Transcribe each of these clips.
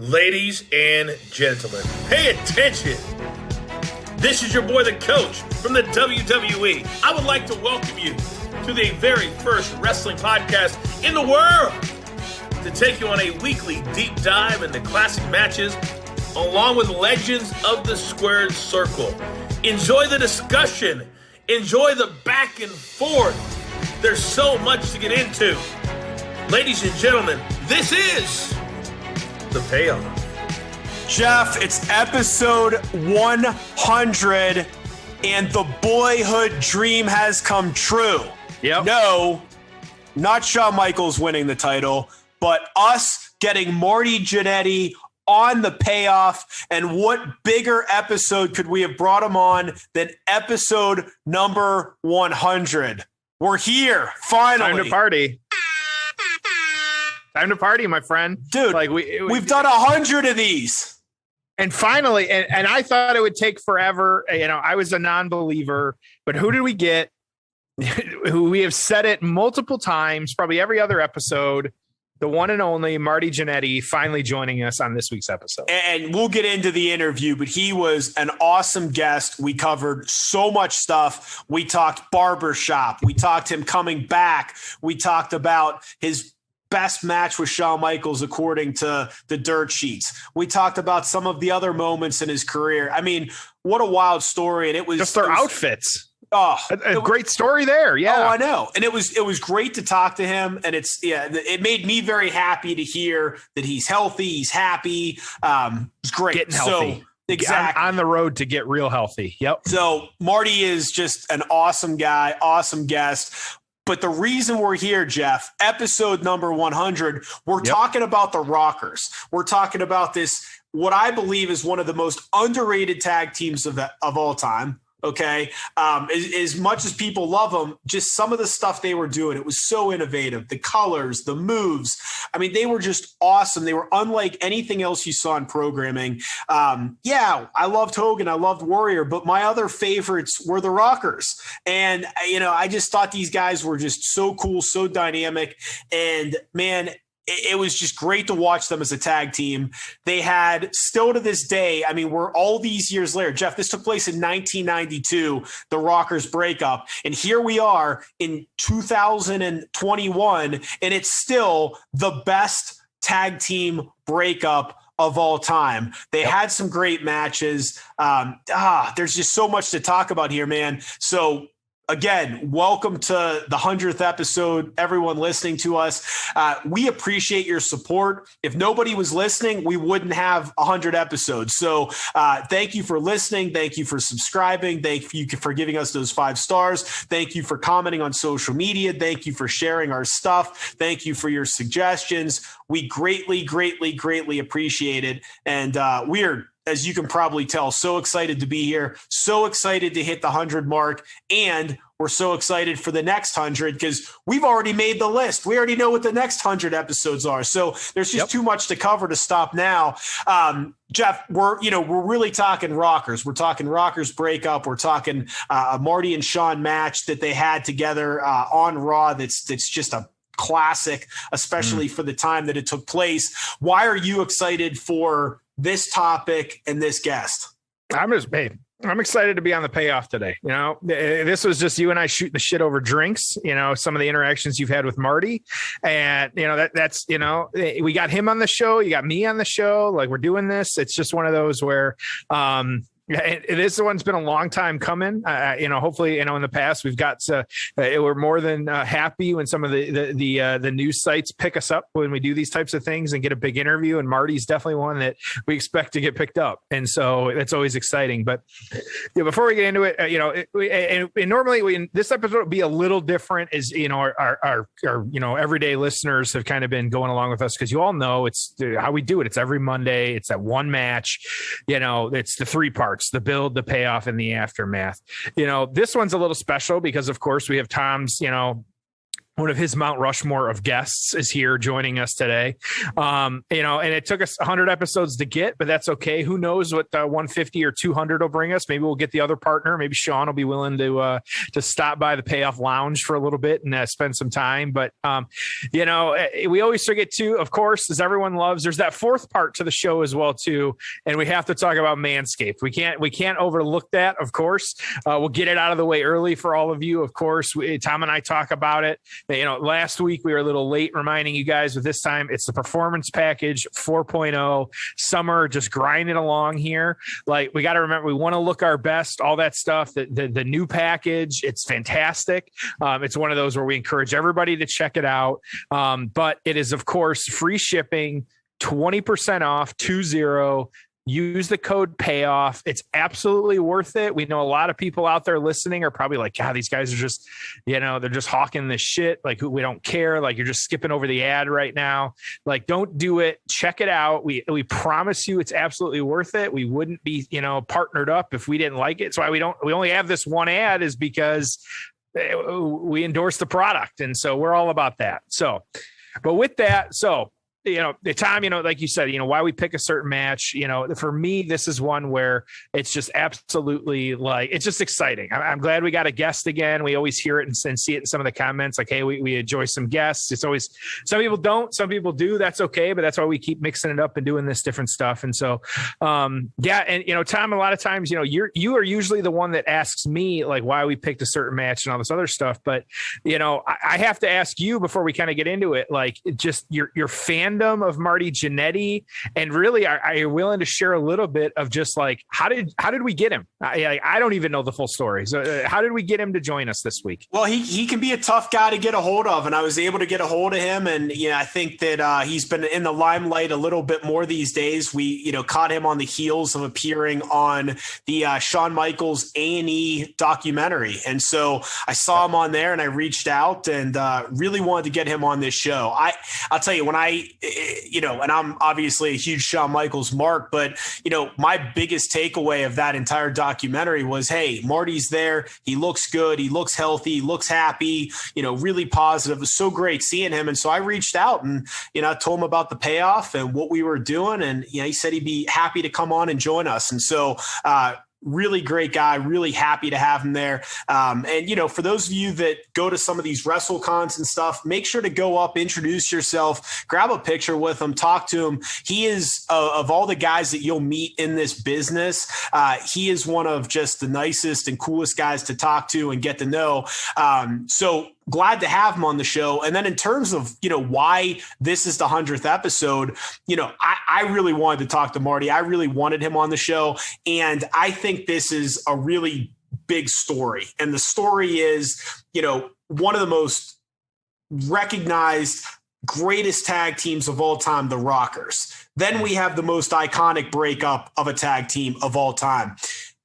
Ladies and gentlemen, pay attention. This is your boy, the coach from the WWE. I would like to welcome you to the very first wrestling podcast in the world to take you on a weekly deep dive into classic matches along with legends of the squared circle. Enjoy the discussion. Enjoy the back and forth. There's so much to get into. Ladies and gentlemen, this is The Payoff. Jeff, it's episode 100, and the boyhood dream has come true. Yep. No, not Shawn Michaels winning the title, but us getting Marty Jannetty on The Payoff. And what bigger episode could we have brought him on than episode number 100? We're here, finally. Time to party. Time to party, my friend. Dude, like we've done 100 of these. And finally, and I thought it would take forever. You know, I was a non-believer, but who did we get? Who we have said it multiple times, probably every other episode, the one and only Marty Jannetty finally joining us on this week's episode. And we'll get into the interview, but he was an awesome guest. We covered so much stuff. We talked barbershop. We talked him coming back. We talked about his best match with Shawn Michaels, according to the dirt sheets. We talked about some of the other moments in his career. I mean, what a wild story. And it was just their outfits. Oh, a great story there. Yeah. Oh, I know. And it was great to talk to him. And it made me very happy to hear that he's healthy. He's happy. It's great. Getting healthy. So, exactly. On the road to get real healthy. Yep. So Marty is just an awesome guy, awesome guest. But the reason we're here, Jeff, episode number 100, we're talking about the Rockers. We're talking about this, what I believe is one of the most underrated tag teams of all time. Okay. As much as people love them, just some of the stuff they were doing, it was so innovative. The colors, the moves. I mean, they were just awesome. They were unlike anything else you saw in programming. I loved Hogan. I loved Warrior, but my other favorites were the Rockers. And, I just thought these guys were just so cool, so dynamic. And man, it was just great to watch them as a tag team. They had, still to this day, I mean, we're all these years later. Jeff, this took place in 1992, the Rockers breakup. And here we are in 2021, and it's still the best tag team breakup of all time. They had some great matches. There's just so much to talk about here, man. So again, welcome to the 100th episode, everyone listening to us. We appreciate your support. If nobody was listening, we wouldn't have 100 episodes. So thank you for listening. Thank you for subscribing. Thank you for giving us those 5 stars. Thank you for commenting on social media. Thank you for sharing our stuff. Thank you for your suggestions. We greatly, greatly, greatly appreciate it. And we are, as you can probably tell, so excited to be here, so excited to hit the 100 mark, and we're so excited for the next 100 because we've already made the list. We already know what the next 100 episodes are. So there's just too much to cover to stop now. Jeff, we're really talking Rockers. We're talking Rockers breakup. We're talking a Marty and Shawn match that they had together on Raw. That's just a classic, especially for the time that it took place. Why are you excited for this topic and this guest? I'm excited to be on The Payoff today. This was just you and I shooting the shit over drinks, some of the interactions you've had with Marty, and that's we got him on the show. You got me on the show. Like, we're doing this. It's just one of those where, this one's been a long time coming. Hopefully, in the past we've got we're more than happy when some of the news sites pick us up when we do these types of things and get a big interview. And Marty's definitely one that we expect to get picked up, and so that's always exciting. But before we get into it, normally this episode would be a little different, as our everyday listeners have kind of been going along with us, because you all know it's how we do it. It's every Monday. It's that one match. It's the 3 parts. The build, the payoff, and the aftermath. This one's a little special because, of course, we have Tom's, one of his Mount Rushmore of guests is here joining us today. And it took us 100 episodes to get, but that's okay. Who knows what 150 or 200 will bring us? Maybe we'll get the other partner. Maybe Sean will be willing to stop by the Payoff Lounge for a little bit and spend some time. But, we always forget too, of course, as everyone loves, there's that fourth part to the show as well too. And we have to talk about Manscaped. We can't overlook that. Of course, we'll get it out of the way early for all of you. Of course, Tom and I talk about it. Last week we were a little late reminding you guys, but this time it's the Performance Package 4.0. Summer just grinding along here. Like, we got to remember, we want to look our best, all that stuff. The new package, it's fantastic. It's one of those where we encourage everybody to check it out. But it is, of course, free shipping, 20% off, 20. Use the code PAYOFF. It's absolutely worth it. We know a lot of people out there listening are probably like, God, these guys are just, they're just hawking this shit. Like, we don't care. Like, you're just skipping over the ad right now. Like, don't do it. Check it out. We promise you it's absolutely worth it. We wouldn't be, partnered up if we didn't like it. That's why we only have this one ad, is because we endorse the product. And so we're all about that. So, but with that, the time, like you said, why we pick a certain match, for me, this is one where it's just absolutely it's just exciting. I'm glad we got a guest again. We always hear it and see it in some of the comments, like, hey, we enjoy some guests. It's always, some people don't, some people do. That's okay. But that's why we keep mixing it up and doing this different stuff. And so, And Tom, a lot of times, you are usually the one that asks me like why we picked a certain match and all this other stuff. But, I have to ask you before we kind of get into it, like, just your fandom of Marty Jannetty, and really, are you willing to share a little bit of just like how did we get him? I don't even know the full story. So how did we get him to join us this week? Well, he can be a tough guy to get a hold of, and I was able to get a hold of him. And I think that he's been in the limelight a little bit more these days. We caught him on the heels of appearing on the Shawn Michaels A&E documentary, and so I saw him on there, and I reached out and really wanted to get him on this show. I'll tell you, when and I'm obviously a huge Shawn Michaels mark, but, my biggest takeaway of that entire documentary was, hey, Marty's there. He looks good. He looks healthy. He looks happy, really positive. It was so great seeing him. And so I reached out and, I told him about the payoff and what we were doing. And, he said he'd be happy to come on and join us. And so, really great guy, really happy to have him there. And, for those of you that go to some of these WrestleCons and stuff, make sure to go up, introduce yourself, grab a picture with him, talk to him. He is, of all the guys that you'll meet in this business, he is one of just the nicest and coolest guys to talk to and get to know. So glad to have him on the show. And then in terms of, why this is the 100th episode, I really wanted to talk to Marty. I really wanted him on the show. And I think this is a really big story. And the story is, one of the most recognized greatest tag teams of all time, the Rockers. Then we have the most iconic breakup of a tag team of all time.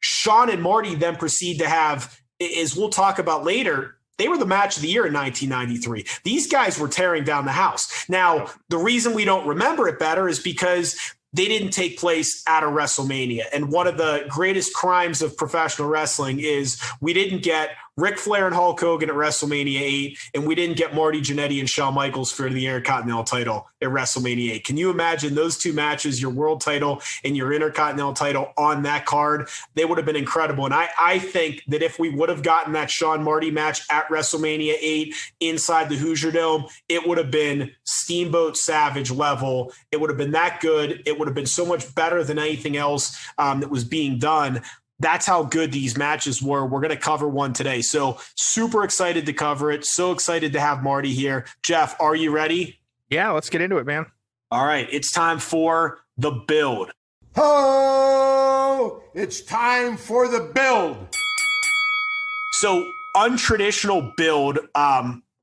Shawn and Marty then proceed to have, as we'll talk about later, they were the match of the year in 1993. These guys were tearing down the house. Now, the reason we don't remember it better is because they didn't take place at a WrestleMania. And one of the greatest crimes of professional wrestling is we didn't get Ric Flair and Hulk Hogan at WrestleMania 8, and we didn't get Marty Jannetty and Shawn Michaels for the Intercontinental title at WrestleMania 8. Can you imagine those two matches, your world title and your Intercontinental title on that card? They would have been incredible. And I think that if we would have gotten that Shawn Marty match at WrestleMania 8 inside the Hoosier Dome, it would have been Steamboat Savage level. It would have been that good. It would have been so much better than anything else that was being done. That's how good these matches were. We're going to cover one today. So super excited to cover it. So excited to have Marty here. Jeff, are you ready? Yeah, let's get into it, man. All right. It's time for the build. Oh, it's time for the build. So untraditional build.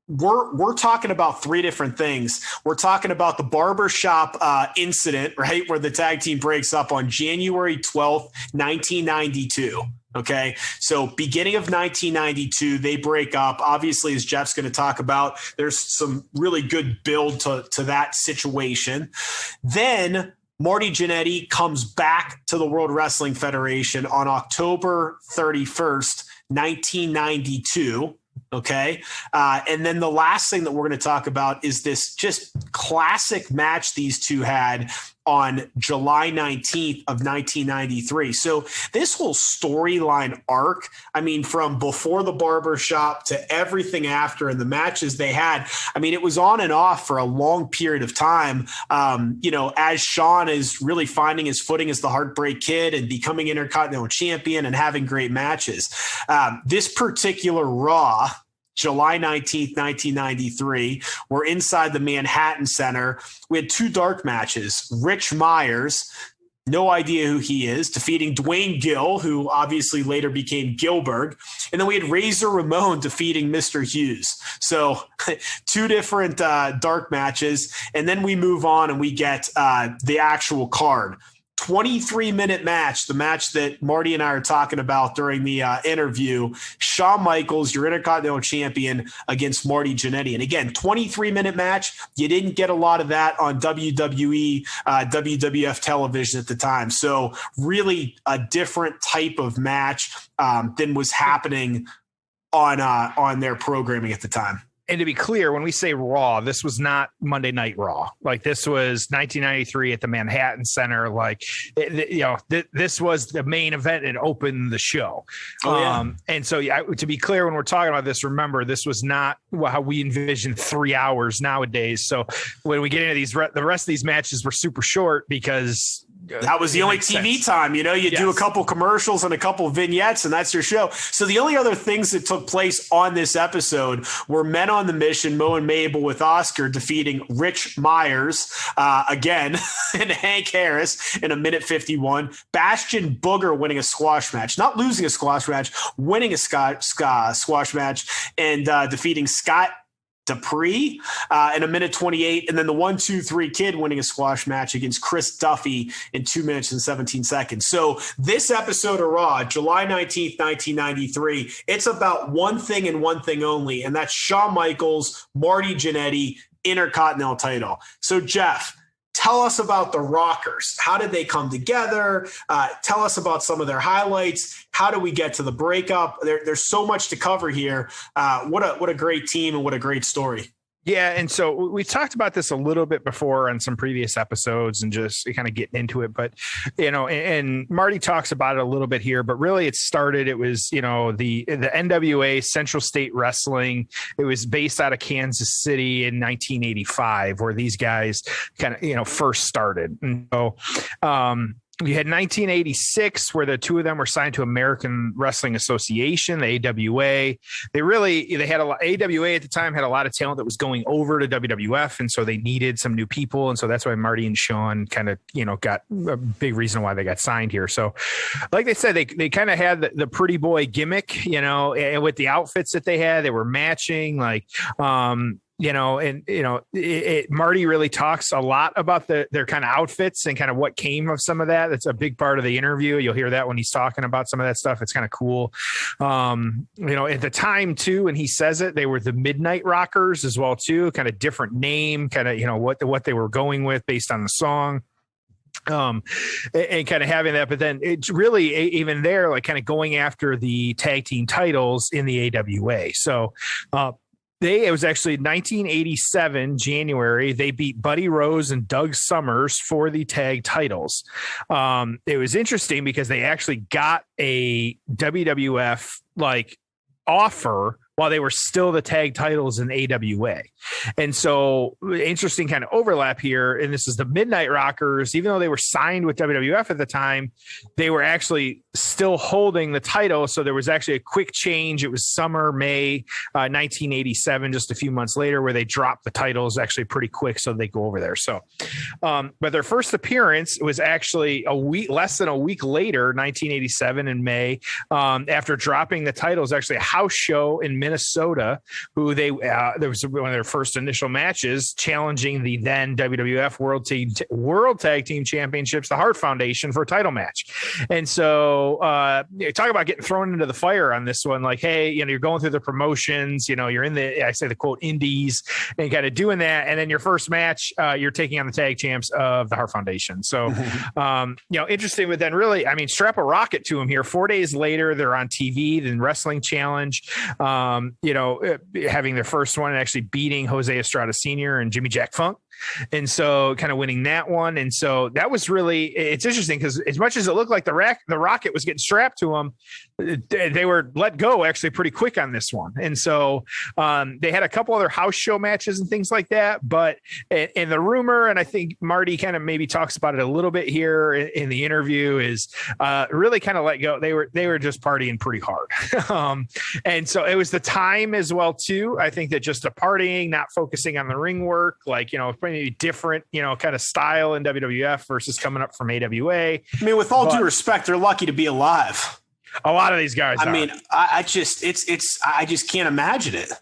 We're talking about three different things. We're talking about the barbershop incident, right, where the tag team breaks up on January 12th, 1992. Okay, so beginning of 1992, they break up. Obviously, as Jeff's going to talk about, there's some really good build to that situation. Then Marty Jannetty comes back to the World Wrestling Federation on October 31st, 1992. Okay. And then the last thing that we're going to talk about is this just classic match these two had on July 19th of 1993. So this whole storyline arc, I mean, from before the barbershop to everything after and the matches they had, I mean, it was on and off for a long period of time. As Shawn is really finding his footing as the Heartbreak Kid and becoming Intercontinental Champion and having great matches. This particular Raw, July 19th, 1993. We're inside the Manhattan Center. We had two dark matches. Rich Myers, no idea who he is, defeating Dwayne Gill, who obviously later became Gilbert. And then we had Razor Ramon defeating Mr. Hughes. So two different dark matches. And then we move on and we get the actual card. 23-minute match, the match that Marty and I are talking about during the interview. Shawn Michaels, your Intercontinental Champion, against Marty Jannetty. And again, 23-minute match. You didn't get a lot of that on WWE, WWF television at the time. So really a different type of match than was happening on their programming at the time. And to be clear, when we say Raw, this was not Monday Night Raw. Like, this was 1993 at the Manhattan Center. Like, this was the main event and opened the show. Oh, yeah. And so, to be clear, when we're talking about this, remember, this was not how we envision 3 hours nowadays. So when we get into these, the rest of these matches were super short because that was the only TV time. You do a couple commercials and a couple vignettes, and that's your show. So the only other things that took place on this episode were Men on the Mission, Mo and Mabel, with Oscar defeating Rich Myers again and Hank Harris in a minute 51. Bastion Booger winning a squash match, not losing a squash match, winning a squash match, and defeating Scott Dupree in a minute 28, and then the 1-2-3 Kid winning a squash match against Chris Duffy in 2 minutes and 17 seconds. So this episode of Raw, July 19th, 1993, it's about one thing and one thing only, and that's Shawn Michaels, Marty Jannetty, Intercontinental title. So Jeff, tell us about the Rockers. How did they come together? Tell us about some of their highlights. How do we get to the breakup? There's so much to cover here. What a great team and what a great story. Yeah. And so we talked about this a little bit before on some previous episodes and just kind of getting into it. But, and Marty talks about it a little bit here, but really it was, the NWA, Central State Wrestling. It was based out of Kansas City in 1985, where these guys kind of, first started. And so, we had 1986 where the two of them were signed to American Wrestling Association, the AWA. They had AWA at the time had a lot of talent that was going over to WWF. And so they needed some new people. And so that's why Marty and Shawn kind of, got a big reason why they got signed here. So like they said, they kind of had the pretty boy gimmick, and with the outfits that they had, they were matching Marty really talks a lot about their kind of outfits and kind of what came of some of that. That's a big part of the interview. You'll hear that when he's talking about some of that stuff. It's kind of cool. At the time too, and he says it, they were the Midnight Rockers as well too, kind of different name, kind of, what they were going with based on the song. And kind of having that, but then it's really even there, like kind of going after the tag team titles in the AWA. So, it was actually 1987, January. They beat Buddy Rose and Doug Summers for the tag titles. It was interesting because they actually got a WWF offer while they were still the tag titles in AWA. And so interesting kind of overlap here. And this is the Midnight Rockers. Even though they were signed with WWF at the time, they were actually still holding the title. So there was actually a quick change. It was summer, May, 1987, just a few months later, where they dropped the titles actually pretty quick. So they go over there. So, but their first appearance was actually less than a week later, 1987 in May, after dropping the titles, actually a house show in Minnesota, who there was one of their first initial matches, challenging the then WWF World Tag Team Championships, the Hart Foundation, for a title match. And so talk about getting thrown into the fire on this one. Like, hey, you're going through the promotions, you're in the quote indies and kind of doing that. And then your first match, you're taking on the tag champs of the Hart Foundation. So, interesting, but then really, strap a rocket to them here. 4 days later, they're on TV, then Wrestling Challenge. having their first one and actually beating Jose Estrada Sr. and Jimmy Jack Funk. And so kind of winning that one. And so that was really, it's interesting because as much as it looked like the rocket was getting strapped to them, they were let go actually pretty quick on this one. And so they had a couple other house show matches and things like that. But in the rumor, and I think Marty kind of maybe talks about it a little bit here in the interview, is really kind of let go. They were just partying pretty hard. And so it was the time as well, too. I think that just the partying, not focusing on the ring work, like, maybe different, kind of style in WWF versus coming up from AWA. I mean, with all due respect, they're lucky to be alive. A lot of these guys. I mean, I just can't imagine it.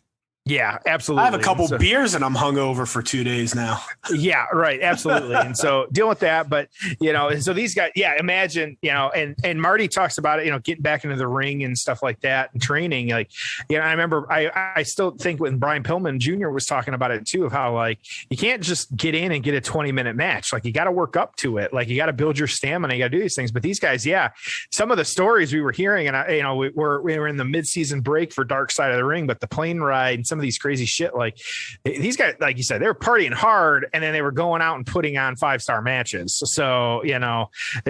Yeah, absolutely. I have a couple beers and I'm hungover for 2 days now. Yeah, right. Absolutely. And so dealing with that, but and so these guys, imagine, and Marty talks about it, getting back into the ring and stuff like that and training. Like, I remember I still think when Brian Pillman Jr. was talking about it too, of how like, you can't just get in and get a 20-minute match. Like you got to work up to it. Like you got to build your stamina. You got to do these things. But these guys, some of the stories we were hearing, and we were in the mid-season break for Dark Side of the Ring, but the plane ride and some of these crazy shit, like these guys, like you said, they were partying hard and then they were going out and putting on 5-star matches. So,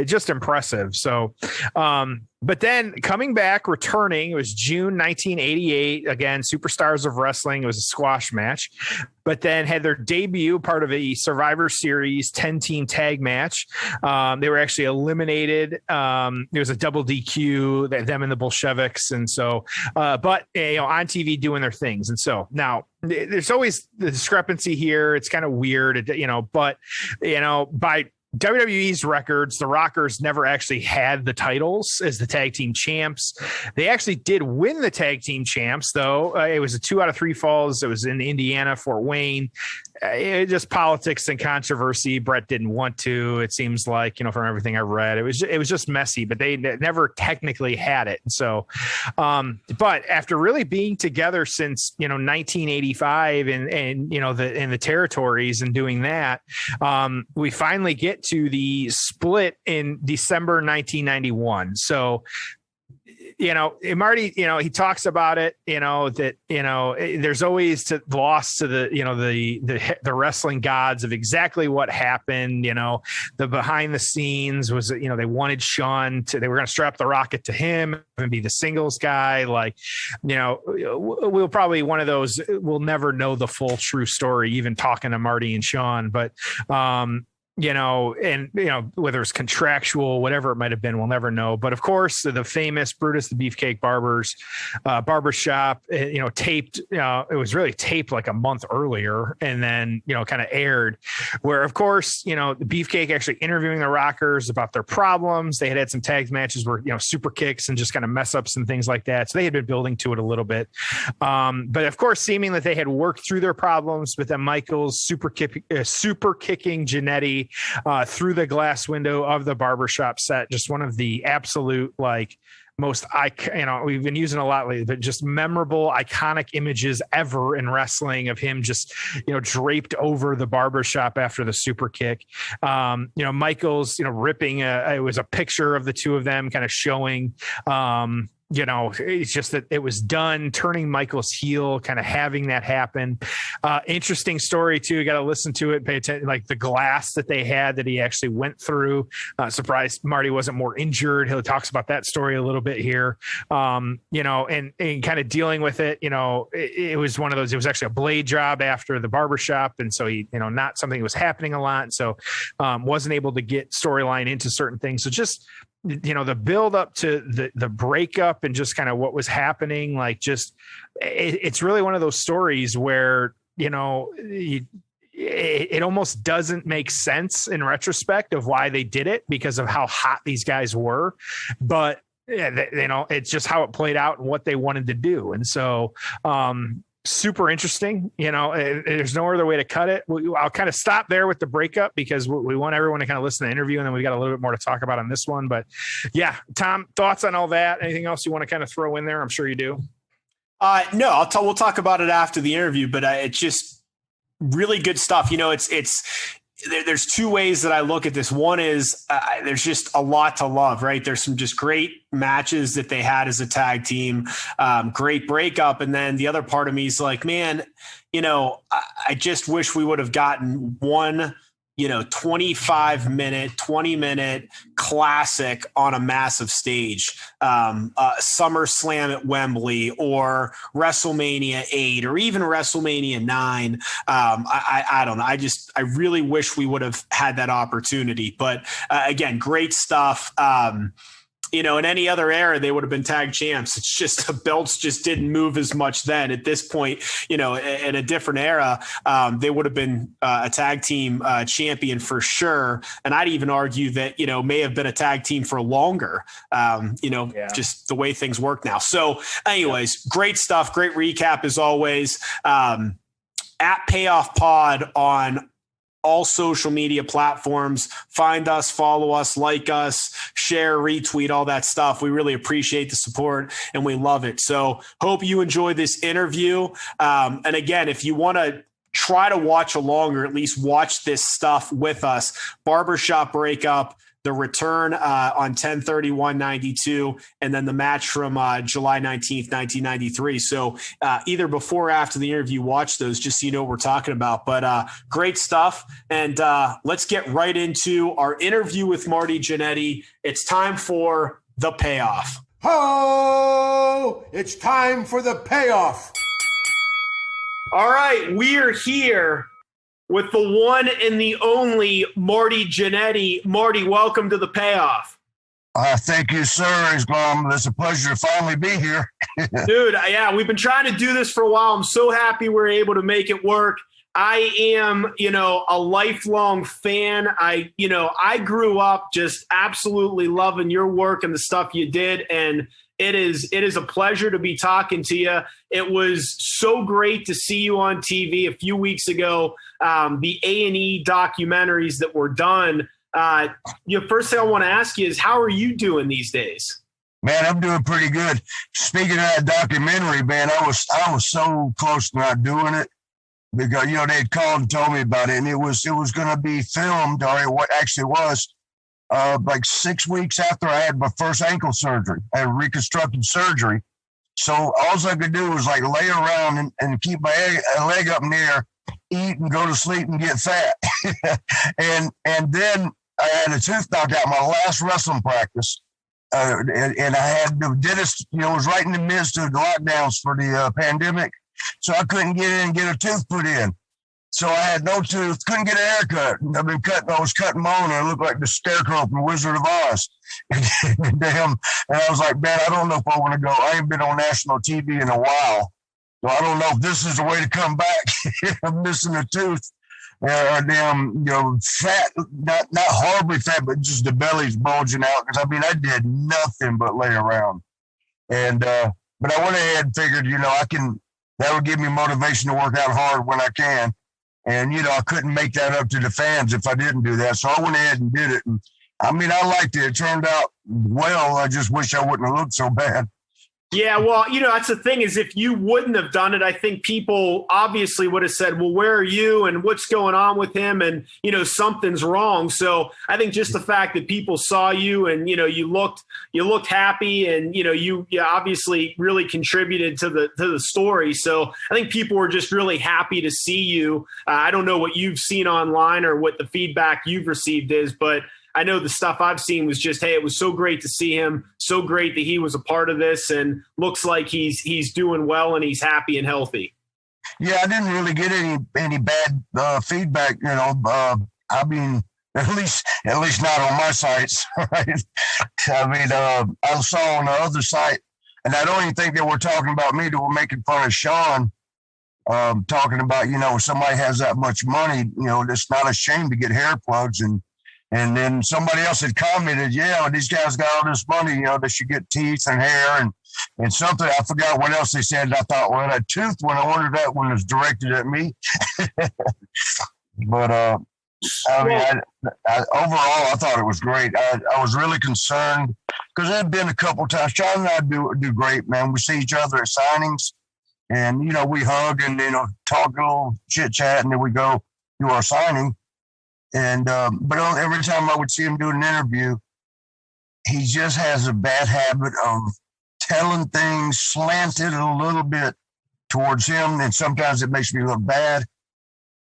just impressive. So, but then coming back, returning, it was June 1988. Again, Superstars of Wrestling. It was a squash match, but then had their debut part of a Survivor Series 10-team tag match. They were actually eliminated. It was a double DQ, them and the Bolsheviks. And so, but on TV doing their things. And so now there's always the discrepancy here. It's kind of weird, but by WWE's records, the Rockers never actually had the titles as the tag team champs. They actually did win the tag team champs, though. It was a 2 out of 3 falls. It was in Indiana, Fort Wayne. It just politics and controversy. Brett didn't want to. It seems like, from everything I read, it was just messy. But they never technically had it. And so, but after really being together since 1985 and in the territories and doing that, we finally get to the split in December 1991. So, Marty, he talks about it, that, there's always loss to the wrestling gods of exactly what happened. The behind the scenes was, they wanted Shawn they were going to strap the rocket to him and be the singles guy. Like, we'll probably one of those, we'll never know the full true story, even talking to Marty and Shawn, but, whether it's contractual, whatever it might have been, we'll never know. But of course, the famous Brutus the Beefcake Barber's barbershop, taped, it was really taped like a month earlier and then, kind of aired where, of course, the Beefcake actually interviewing the Rockers about their problems. They had some tag matches where, super kicks and just kind of mess ups and things like that. So they had been building to it a little bit. But of course, seeming that they had worked through their problems, but then Michaels super kicking Jannetty through the glass window of the barbershop set. Just one of the absolute most we've been using a lot lately, but just memorable, iconic images ever in wrestling of him just, draped over the barbershop after the super kick. Michaels, ripping it was a picture of the two of them kind of showing, it's just that it was done, turning Michael's heel, kind of having that happen. Interesting story too. You got to listen to it, pay attention, like the glass that they had that he actually went through. Surprised Marty wasn't more injured. He talks about that story a little bit here. And kind of dealing with it, it was one of those, it was actually a blade job after the barbershop. And so he, not something that was happening a lot. And so wasn't able to get storyline into certain things. So just, the build up to the breakup and just kind of what was happening, it's really one of those stories where, it almost doesn't make sense in retrospect of why they did it because of how hot these guys were. But, it's just how it played out and what they wanted to do. And so, super interesting. There's no other way to cut it. I'll kind of stop there with the breakup because we want everyone to kind of listen to the interview and then we got a little bit more to talk about on this one. But yeah, Tom, thoughts on all that? Anything else you want to kind of throw in there? I'm sure you do. No, we'll talk about it after the interview, but it's just really good stuff. there's two ways that I look at this. One is there's just a lot to love, right? There's some just great matches that they had as a tag team, great breakup. And then the other part of me is like, man, I just wish we would have gotten one, 20 minute classic on a massive stage, SummerSlam at Wembley or WrestleMania 8 or even WrestleMania 9. I don't know. I really wish we would have had that opportunity, but again, great stuff. In any other era, they would have been tag champs. It's just the belts just didn't move as much then. At this point, in a different era, they would have been a tag team champion for sure. And I'd even argue that, may have been a tag team for longer, just the way things work now. So anyways, great stuff. Great recap as always. At Payoff Pod on all social media platforms. Find us, follow us, like us, share, retweet, all that stuff. We really appreciate the support and we love it. So hope you enjoy this interview. And again, if you want to try to watch along or at least watch this stuff with us, Barbershop Breakup, the return on 10/31/92, and then the match from July 19th, 1993. So either before or after the interview, watch those just so you know what we're talking about. But great stuff. And let's get right into our interview with Marty Jannetty. It's time for the payoff. Ho! It's time for the payoff. All right, we're here with the one and the only Marty Jannetty. Marty, welcome to the payoff. Thank you, sir. It's a pleasure to finally be here. Dude, yeah, we've been trying to do this for a while. I'm so happy we're able to make it work. I am, a lifelong fan. I grew up just absolutely loving your work and the stuff you did. And it is a pleasure to be talking to you. It was so great to see you on TV a few weeks ago. The A&E documentaries that were done. First thing I want to ask you is, how are you doing these days? Man, I'm doing pretty good. Speaking of that documentary, man, I was so close to not doing it because they'd called and told me about it, and it was going to be filmed, or what actually was. Like 6 weeks after I had my first ankle surgery. I had reconstructive surgery. So all I could do was like lay around and keep my leg up in the air, eat and go to sleep and get fat. and then I had a tooth knocked out my last wrestling practice. And I had the dentist, was right in the midst of the lockdowns for the pandemic. So I couldn't get in and get a tooth put in. So I had no tooth, couldn't get a haircut. I was cutting my own, and I looked like the scarecrow from Wizard of Oz. And I was like, man, I don't know if I want to go. I ain't been on national TV in a while. So I don't know if this is the way to come back. I'm missing a tooth. Fat, not horribly fat, but just the belly's bulging out. Because, I did nothing but lay around. And, but I went ahead and figured, that would give me motivation to work out hard when I can. And, I couldn't make that up to the fans if I didn't do that. So I went ahead and did it. And I liked it. It turned out well. I just wish I wouldn't have looked so bad. Yeah, well, that's the thing is, if you wouldn't have done it, I think people obviously would have said, well, where are you and what's going on with him? And, something's wrong. So I think just the fact that people saw you and, you looked happy and, you obviously really contributed to the story. So I think people were just really happy to see you. I don't know what you've seen online or what the feedback you've received is, but I know the stuff I've seen was just, hey, it was so great to see him, so great that he was a part of this, and looks like he's doing well and he's happy and healthy. Yeah, I didn't really get any bad feedback, at least not on my sites, right? I saw on the other site, and I don't even think they were talking about me. They were making fun of Sean, talking about, somebody has that much money, it's not a shame to get hair plugs. And then somebody else had commented, these guys got all this money, they should get teeth and hair and something. I forgot what else they said. I thought, well, that tooth one, I wondered that one was directed at me. But overall, I thought it was great. I was really concerned because it had been a couple of times. Sean and I do great, man. We see each other at signings and, we hug and, talk a little chit chat and then we go do our signing. And but every time I would see him do an interview, he just has a bad habit of telling things slanted a little bit towards him, and sometimes it makes me look bad.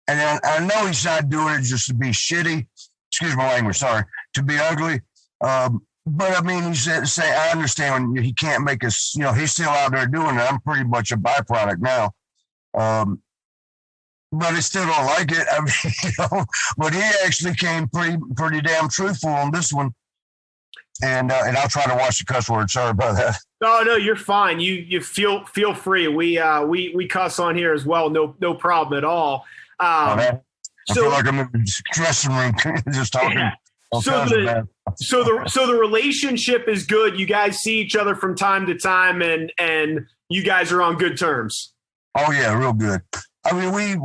And then I know he's not doing it just to be shitty. Excuse my language, sorry, to be ugly. But I mean, he said, "Say I understand he can't make us. You know, he's still out there doing it. I'm pretty much a byproduct now." But I still don't like it. I mean, you know, but he actually came pretty damn truthful on this one. And I'll try to watch the cuss word. Sorry about that. No, you're fine. You feel free. We cuss on here as well. No problem at all. I feel like I'm in the dressing room just talking. Yeah. So the relationship is good. You guys see each other from time to time, and you guys are on good terms. Oh yeah, real good. I mean, we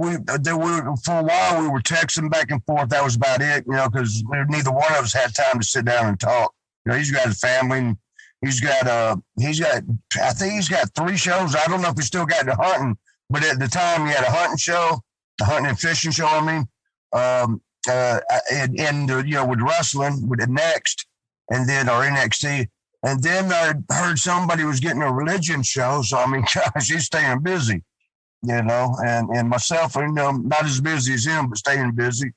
for a while we were texting back and forth. That was about it, you know, because neither one of us had time to sit down and talk. You know, he's got a family, and he's got I think he's got 3 shows. I don't know if he's still got the hunting, but at the time he had a hunting show, the hunting and fishing show. I mean, and you know, with wrestling, with the Next, and then our NXT, and then I heard somebody was getting a religion show. So I mean, gosh, he's staying busy, you know, and myself, you know, not as busy as him, but staying busy.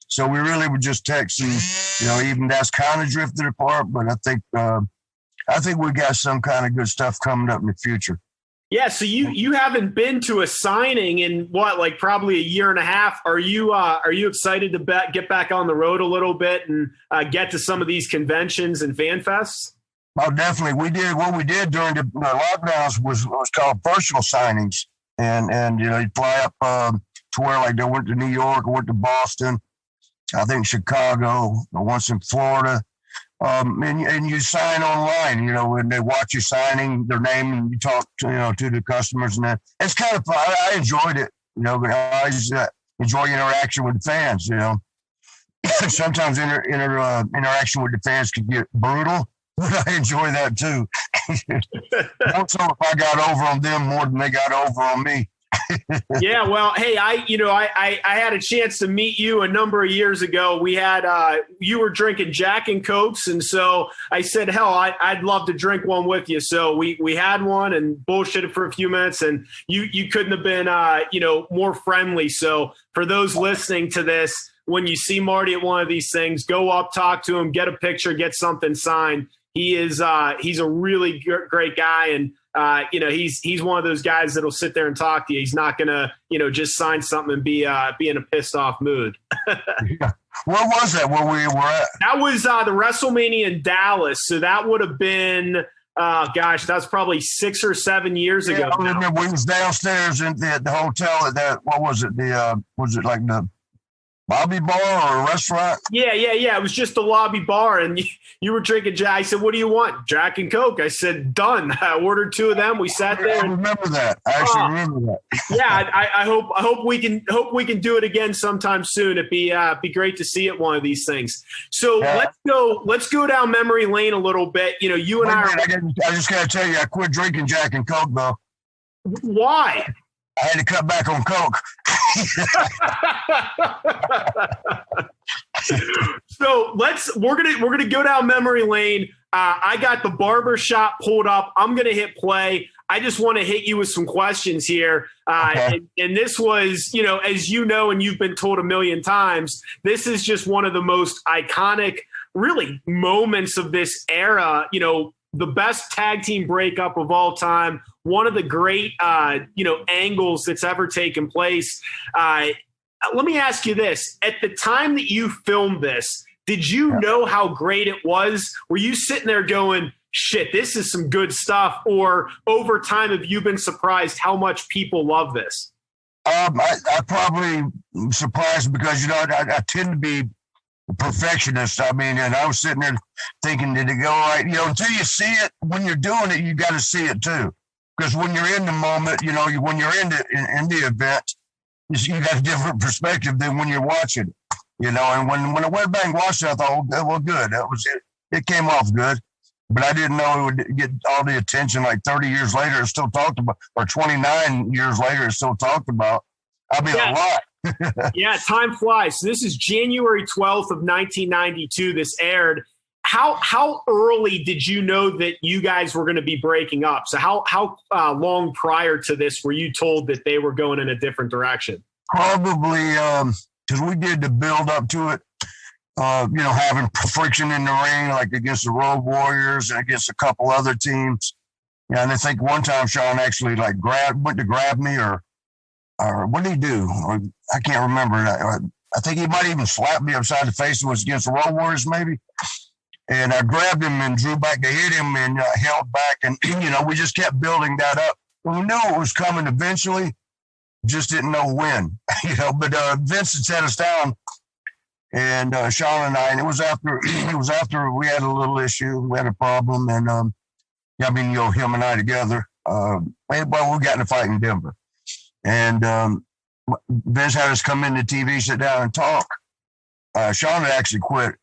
So we really were just texting, you know, even that's kind of drifted apart, but I think we got some kind of good stuff coming up in the future. Yeah. So you haven't been to a signing in what, like probably a year and a half. Are you excited to get back on the road a little bit and get to some of these conventions and fan fests? Oh, definitely. What we did during the lockdowns was called personal signings. And you know, you fly up to where, like, they went to New York, or went to Boston, I think Chicago, or once in Florida. And you sign online, you know, and they watch you signing their name, and you talk to, you know, to the customers, and that. It's kind of fun. I enjoyed it, you know, but I just enjoy interaction with the fans, you know. Sometimes interaction with the fans could get brutal, but I enjoy that too. Also, if I got over on them more than they got over on me. Yeah, well, hey, I had a chance to meet you a number of years ago. We had you were drinking Jack and Cokes, and so I said, hell, I'd love to drink one with you. So we had one and bullshitted for a few minutes, and you couldn't have been more friendly. So for those listening to this, when you see Marty at one of these things, go up, talk to him, get a picture, get something signed. He's a really great guy, and he's one of those guys that'll sit there and talk to you. He's not gonna just sign something and be in a pissed off mood. Yeah. Where was that? Where we were at? That was the WrestleMania in Dallas. So that would have been that's probably 6 or 7 years ago. I remember we was downstairs in the hotel at that. What was it? Was it like the lobby bar or a restaurant? Yeah. It was just a lobby bar, and you were drinking Jack. I said, "What do you want?" Jack and Coke. I said, "Done." I ordered 2 of them. We sat there. I remember that. I actually remember that. Yeah, I hope we can do it again sometime soon. It'd be great to see it one of these things. So let's go down memory lane a little bit. You know, you and I just gotta tell you, I quit drinking Jack and Coke though. Why? I had to cut back on Coke. So we're gonna go down memory lane. I got the barbershop pulled up. I'm gonna hit play. I just want to hit you with some questions here. Okay. And this was, as you know, and you've been told a million times, this is just one of the most iconic, really, moments of this era. The best tag team breakup of all time. One of the great, angles that's ever taken place. Let me ask you this. At the time that you filmed this, did you know how great it was? Were you sitting there going, shit, this is some good stuff? Or over time, have you been surprised how much people love this? I probably surprised because, I tend to be a perfectionist. I mean, and I was sitting there thinking, did it go right? Until you see it, when you're doing it, you got to see it too. Because when you're in the moment, when you're in the event, you got a different perspective than when you're watching it, And when I went back and watched it, I thought, well, good. That was it. It came off good. But I didn't know it would get all the attention. Like 30 years later, it's still talked about, or 29 years later, it's still talked about. I mean, a lot. Yeah, time flies. So this is January 12th of 1992. This aired. How early did you know that you guys were going to be breaking up? So how long prior to this were you told that they were going in a different direction? Probably because we did the build up to it. Having friction in the ring, like against the Road Warriors and against a couple other teams. Yeah, and I think one time Sean actually went to grab me, or what did he do? Or, I can't remember. I think he might even slap me upside the face. It was against the Road Warriors, maybe. And I grabbed him and drew back to hit him and held back, and we just kept building that up. We knew it was coming eventually, just didn't know when. But Vincent set us down. And Sean and I, and it was after we had a little issue, we had a problem, and him and I together. We got in a fight in Denver, and Vince had us come in the TV, sit down, and talk. Sean had actually quit.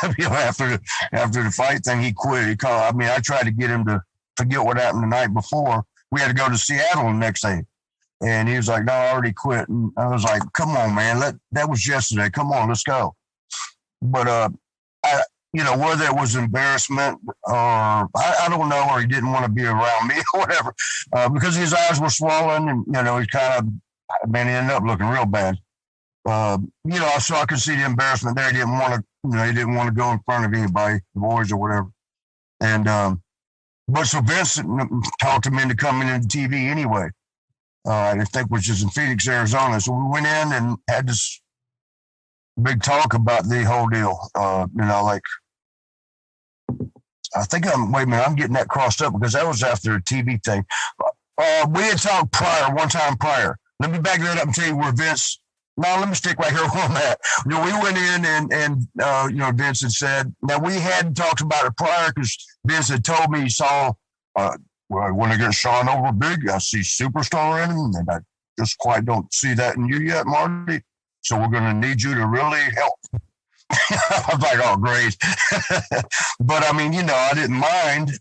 After the fight thing, he quit. He called. I tried to get him to forget what happened the night before. We had to go to Seattle the next day, and he was like, "No, I already quit." And I was like, "Come on, man, that was yesterday. Come on, let's go." But whether it was embarrassment or I don't know, or he didn't want to be around me or whatever, because his eyes were swollen, and he kind of, he ended up looking real bad. So I could see the embarrassment there. He didn't want to go in front of anybody, the boys or whatever. And but so Vincent talked him into coming into TV anyway. I think which is in Phoenix, Arizona. So we went in and had this big talk about the whole deal. I'm getting that crossed up because that was after a TV thing. We had talked one time prior. Let me back that up and tell you where Vince. No, let me stick right here on that. We went in and Vince had said, now we hadn't talked about it prior because Vince had told me he saw, when I get Sean over big, I see superstar in him, and I just quite don't see that in you yet, Marty. So we're going to need you to really help. I was like, oh, great. But I didn't mind.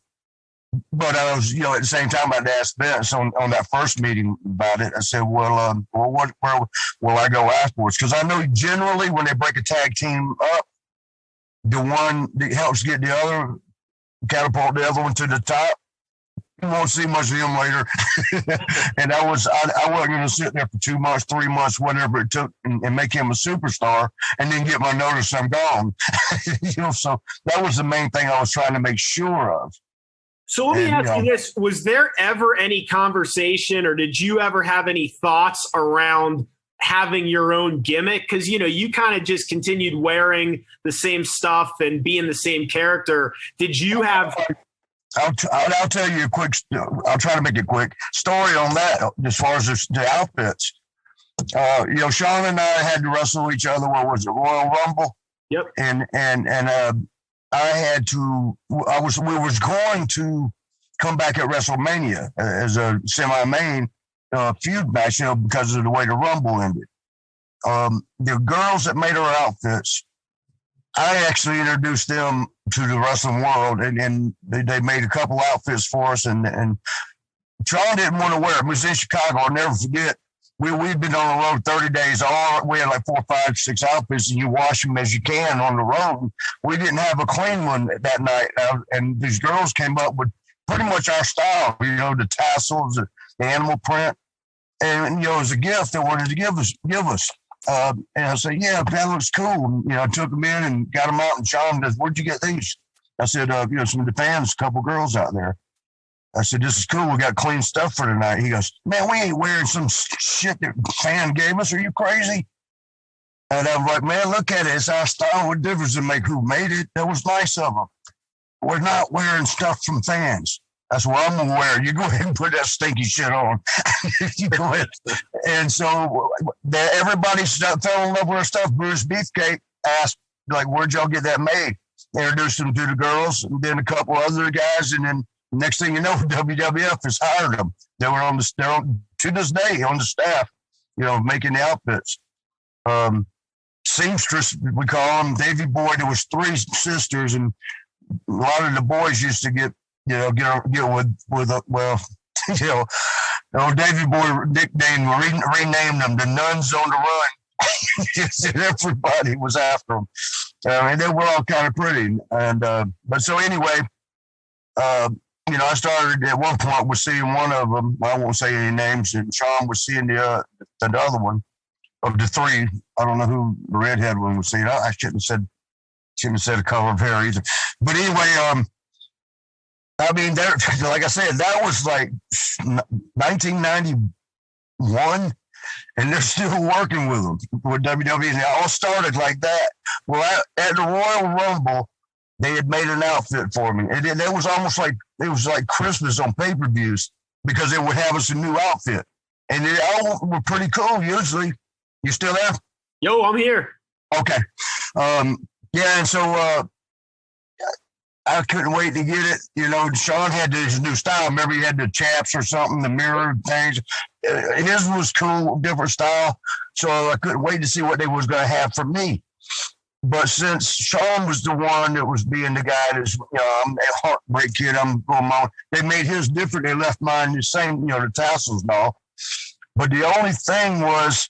But I was, at the same time, I'd asked Vince on that first meeting about it. I said, where will I go afterwards? Because I know generally when they break a tag team up, the one that helps get the other, catapult the other one to the top, you won't see much of him later. And I wasn't going to sit there for 2 months, 3 months, whatever it took, and make him a superstar, and then get my notice I'm gone. So that was the main thing I was trying to make sure of. So let me ask you this. Was there ever any conversation, or did you ever have any thoughts around having your own gimmick? Because, you kind of just continued wearing the same stuff and being the same character. Did you have... I'll tell you a quick, I'll try to make it quick, story on that as far as the outfits. Sean and I had to wrestle each other. What was it, Royal Rumble? Yep. And we was going to come back at WrestleMania as a semi-main feud match, because of the way the Rumble ended. The girls that made our outfits, I actually introduced them to the wrestling world, and they made a couple outfits for us, and Sean didn't want to wear them. It was in Chicago. I'll never forget. We'd been on the road 30 days. We had like 4, 5, 6 outfits, and you wash them as you can on the road. We didn't have a clean one that night, and these girls came up with pretty much our style. The tassels, the animal print, and as a gift they wanted to give us. And I said, yeah, that looks cool. And, I took them in and got them out, and Sean goes, where'd you get these? I said, some of the fans, a couple girls out there. I said, this is cool. We got clean stuff for tonight. He goes, man, we ain't wearing some shit that fan gave us. Are you crazy? And I was like, man, look at it. It's our style. What difference does it make who made it? That was nice of them. We're not wearing stuff from fans. That's what I'm going to wear. You go ahead and put that stinky shit on. You go ahead. And so everybody fell in love with our stuff. Bruce Beefcake asked, where'd y'all get that made? Introduced them to the girls, and then a couple other guys, and then next thing you know, WWF has hired them. They're to this day on the staff, making the outfits. Seamstress, we call them. Davy Boy, there was 3 sisters, and a lot of the boys used to get with Davy Boy nickname, renamed them the Nuns on the Run. Everybody was after them. And they were all kind of pretty. And but so anyway, I started at one point was seeing one of them. I won't say any names. And Sean was seeing the other one of the three. I don't know who the redhead one was seeing. I shouldn't have said the color of hair either. But anyway, I mean, like I said, that was like 1991, and they're still working with them with WWE. And it all started like that. Well, at the Royal Rumble, they had made an outfit for me, and it was almost like it was like Christmas on pay-per-views because they would have us a new outfit, and they all were pretty cool. Usually, you still there? Yo, I'm here. Okay, yeah, and so. I couldn't wait to get it. Sean had his new style. Remember, he had the chaps or something, the mirror things. His was cool, different style. So I couldn't wait to see what they was going to have for me. But since Sean was the one that was being the guy that's, I'm a heartbreak kid, I'm going on. They made his different. They left mine the same, the tassels and all. But the only thing was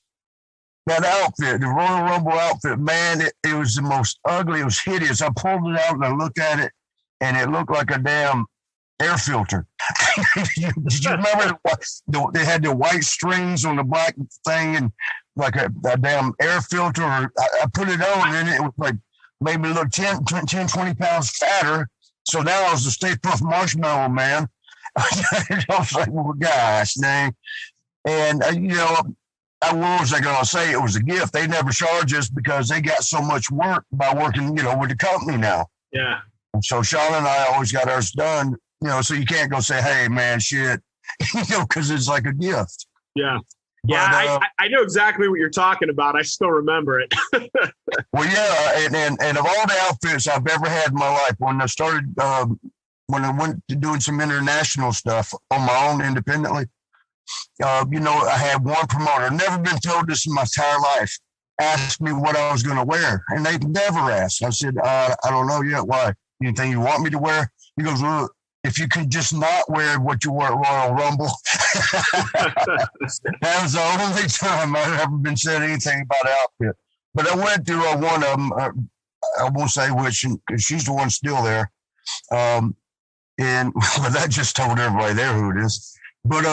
that outfit, the Royal Rumble outfit, man, it was the most ugly. It was hideous. I pulled it out and I looked at it, and it looked like a damn air filter. Did you remember they had the white strings on the black thing and like a damn air filter? I put it on, and it was like made me look 10, 20 pounds fatter. So now I was the Stay Puft Marshmallow Man. I was like, well, gosh, dang. And, what was I going to say? It was a gift. They never charge us because they got so much work by working, with the company now. Yeah. So Sean and I always got ours done, so you can't go say, hey, man, shit, because it's like a gift. Yeah. Yeah, but, I know exactly what you're talking about. I still remember it. Well, yeah, and of all the outfits I've ever had in my life, when I started, when I went to doing some international stuff on my own independently, I had one promoter. I've never been told this in my entire life. Asked me what I was going to wear, and they never asked. I said, I don't know yet. Why? Anything you want me to wear? He goes, well, if you could just not wear what you wore at Royal Rumble. That was the only time I've ever been said anything about outfit. But I went through one of them. I won't say which, because she's the one still there. And that just told everybody there who it is. But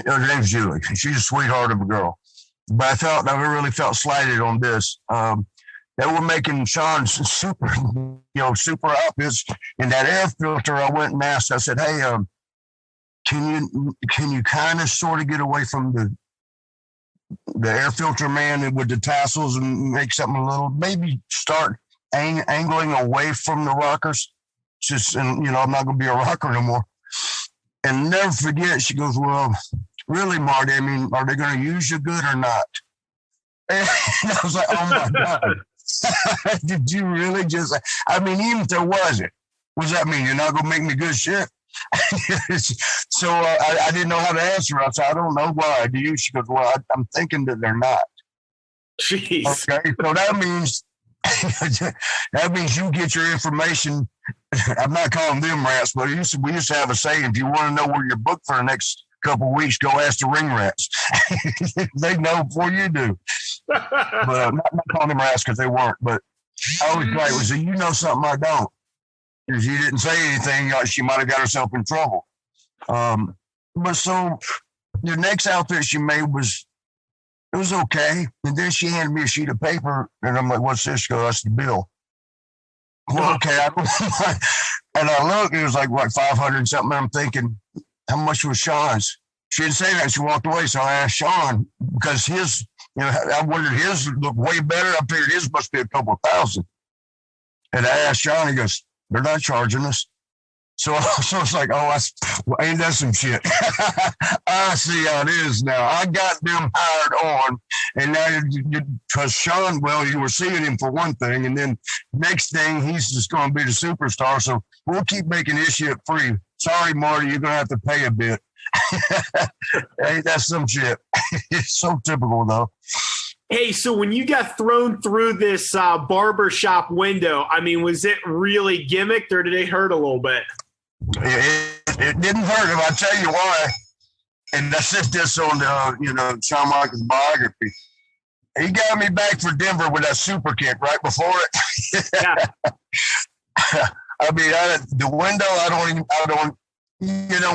her name's Julie. She's a sweetheart of a girl. But I really felt slighted on this. They were making Sean super outfits. In that air filter, I went and asked, I said, hey, can you kind of sort of get away from the air filter man with the tassels and make something a little, maybe start angling away from the rockers? I'm not going to be a rocker no more. And never forget, she goes, well, really, Marty, I mean, are they going to use you good or not? And I was like, oh, my God. Did you really just, even if there wasn't, what does that mean? You're not going to make me good shit? So I didn't know how to answer. I said, I don't know why. Do you? She goes, well, I'm thinking that they're not. Jeez. Okay, so that means you get your information. I'm not calling them rats, but we used to have a saying, if you want to know where you're booked for the next couple of weeks, go ask the ring rats. They know before you do. But I'm not calling them rats because they weren't. But I always like, was you know something I don't. If you didn't say anything, she might have got herself in trouble. But so the next outfit she made was okay. And then she handed me a sheet of paper, and I'm like, what's this? She goes, that's the bill. Well, okay. And I looked, it was like, what, 500 something. I'm thinking, how much was Sean's? She didn't say that. She walked away. So I asked Sean, because his, I wondered his looked way better. I figured his must be a couple of thousand. And I asked Sean, he goes, they're not charging us. So it's like, ain't that some shit? I see how it is now. I got them hired on, and now because Sean, well, you were seeing him for one thing, and then next thing he's just going to be the superstar. So we'll keep making this shit free. Sorry, Marty, you're going to have to pay a bit. Ain't that some shit? It's so typical, though. Hey, so when you got thrown through this barber shop window, was it really gimmicked, or did it hurt a little bit? It didn't hurt him. I'll tell you why. And I said this on the, Shawn Michaels biography. he got me back for Denver with that super kick right before it. Yeah. I mean, the window,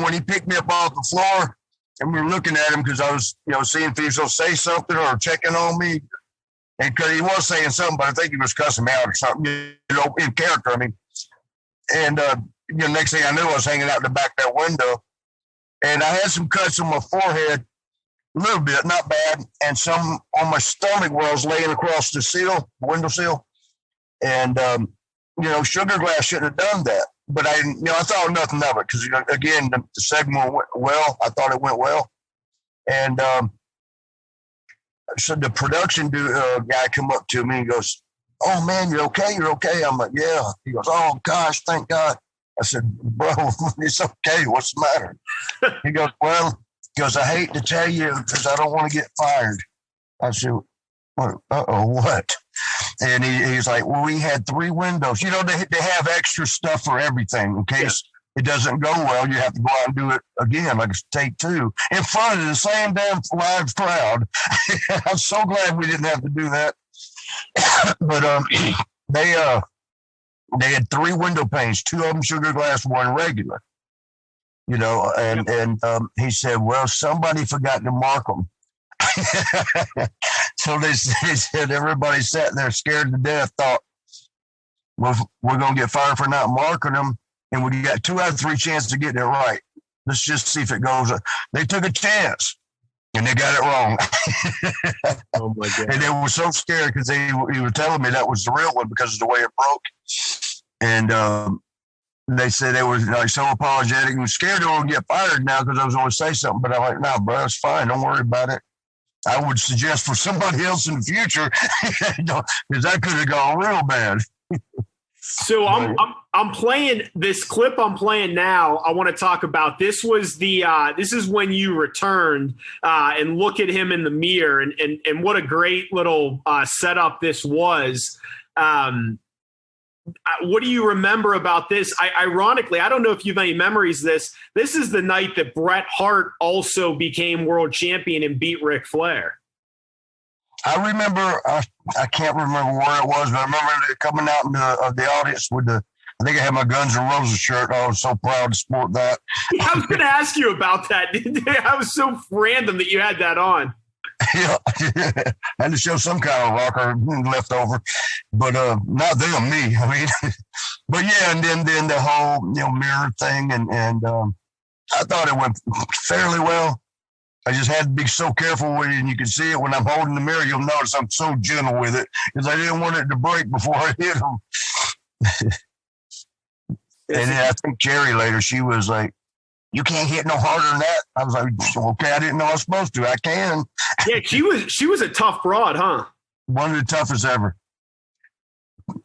when he picked me up off the floor and we were looking at him because I was, seeing if he was going to say something or checking on me. And because he was saying something, but I think he was cussing me out or something, in character. I mean, and, next thing I knew, I was hanging out the back of that window. And I had some cuts on my forehead, a little bit, not bad, and some on my stomach where I was laying across the window sill. And, Sugar Glass shouldn't have done that. But I thought nothing of it because, again, the segment went well. I thought it went well. And so the production guy come up to me and goes, "Oh, man, you're okay? You're okay?" I'm like, "Yeah." He goes, "Oh, gosh, thank God." I said, "Bro, it's okay. What's the matter?" He goes, "I hate to tell you because I don't want to get fired." I said, what? And he's like, "Well, we had 3 windows. They have extra stuff for everything in case it doesn't go well. You have to go out and do it again, like it's take 2 in front of the same damn live crowd." I'm so glad we didn't have to do that. But they had 3 window panes, 2 of them Sugar Glass, 1 regular. And he said, "Well, somebody forgot to mark them." So they said everybody sat there scared to death, thought, "Well, we're going to get fired for not marking them, and we got 2 out of 3 chances to get it right. Let's just see if it goes." They took a chance, and they got it wrong. Oh, my God. And they were so scared because he was telling me that was the real one because of the way it broke. And they said they were like so apologetic and scared they were going to get fired now because I was going to say something. But I'm like, "No, bro, it's fine. Don't worry about it. I would suggest for somebody else in the future because that could have gone real bad." So I'm playing this clip I'm playing now. I want to talk about this was this is when you returned and look at him in the mirror and what a great little setup this was. What do you remember about this? Ironically, I don't know if you have any memories of this. This is the night that Bret Hart also became world champion and beat Ric Flair. I remember, I can't remember where it was, but I remember coming out of the audience with I think I had my Guns N' Roses shirt. I was so proud to sport that. I was going to ask you about that. I was so random that you had that on. Yeah, I had to show some kind of rocker left over, but not them, me. I mean, but yeah, and then the whole mirror thing, and I thought it went fairly well. I just had to be so careful with it, and you can see it when I'm holding the mirror. You'll notice I'm so gentle with it because I didn't want it to break before I hit them. And then I think Jerry later, she was like, "You can't hit no harder than that." I was like, "Okay, I didn't know I was supposed to. I can." Yeah, she was a tough broad, huh? One of the toughest ever.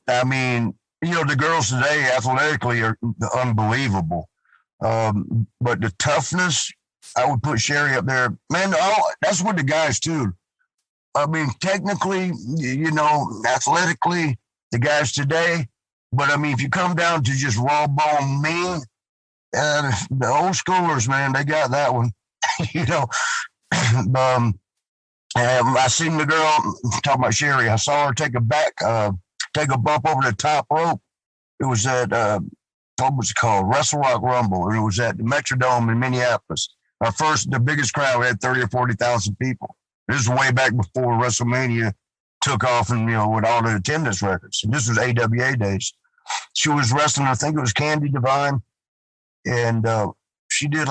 I mean, the girls today athletically are unbelievable. But the toughness, I would put Sherry up there. Man, that's with the guys too. I mean, technically, athletically, the guys today. But I mean, if you come down to just raw bone mean, the old schoolers, man, they got that one. I seen the girl talking about Sherry. I saw her take a bump over the top rope. It was at what was it called? Wrestle Rock Rumble, and it was at the Metrodome in Minneapolis. The biggest crowd, we had 30 or 40,000 people. This is way back before WrestleMania took off, and with all the attendance records. And this was AWA days. She was wrestling. I think it was Candy Divine. And she did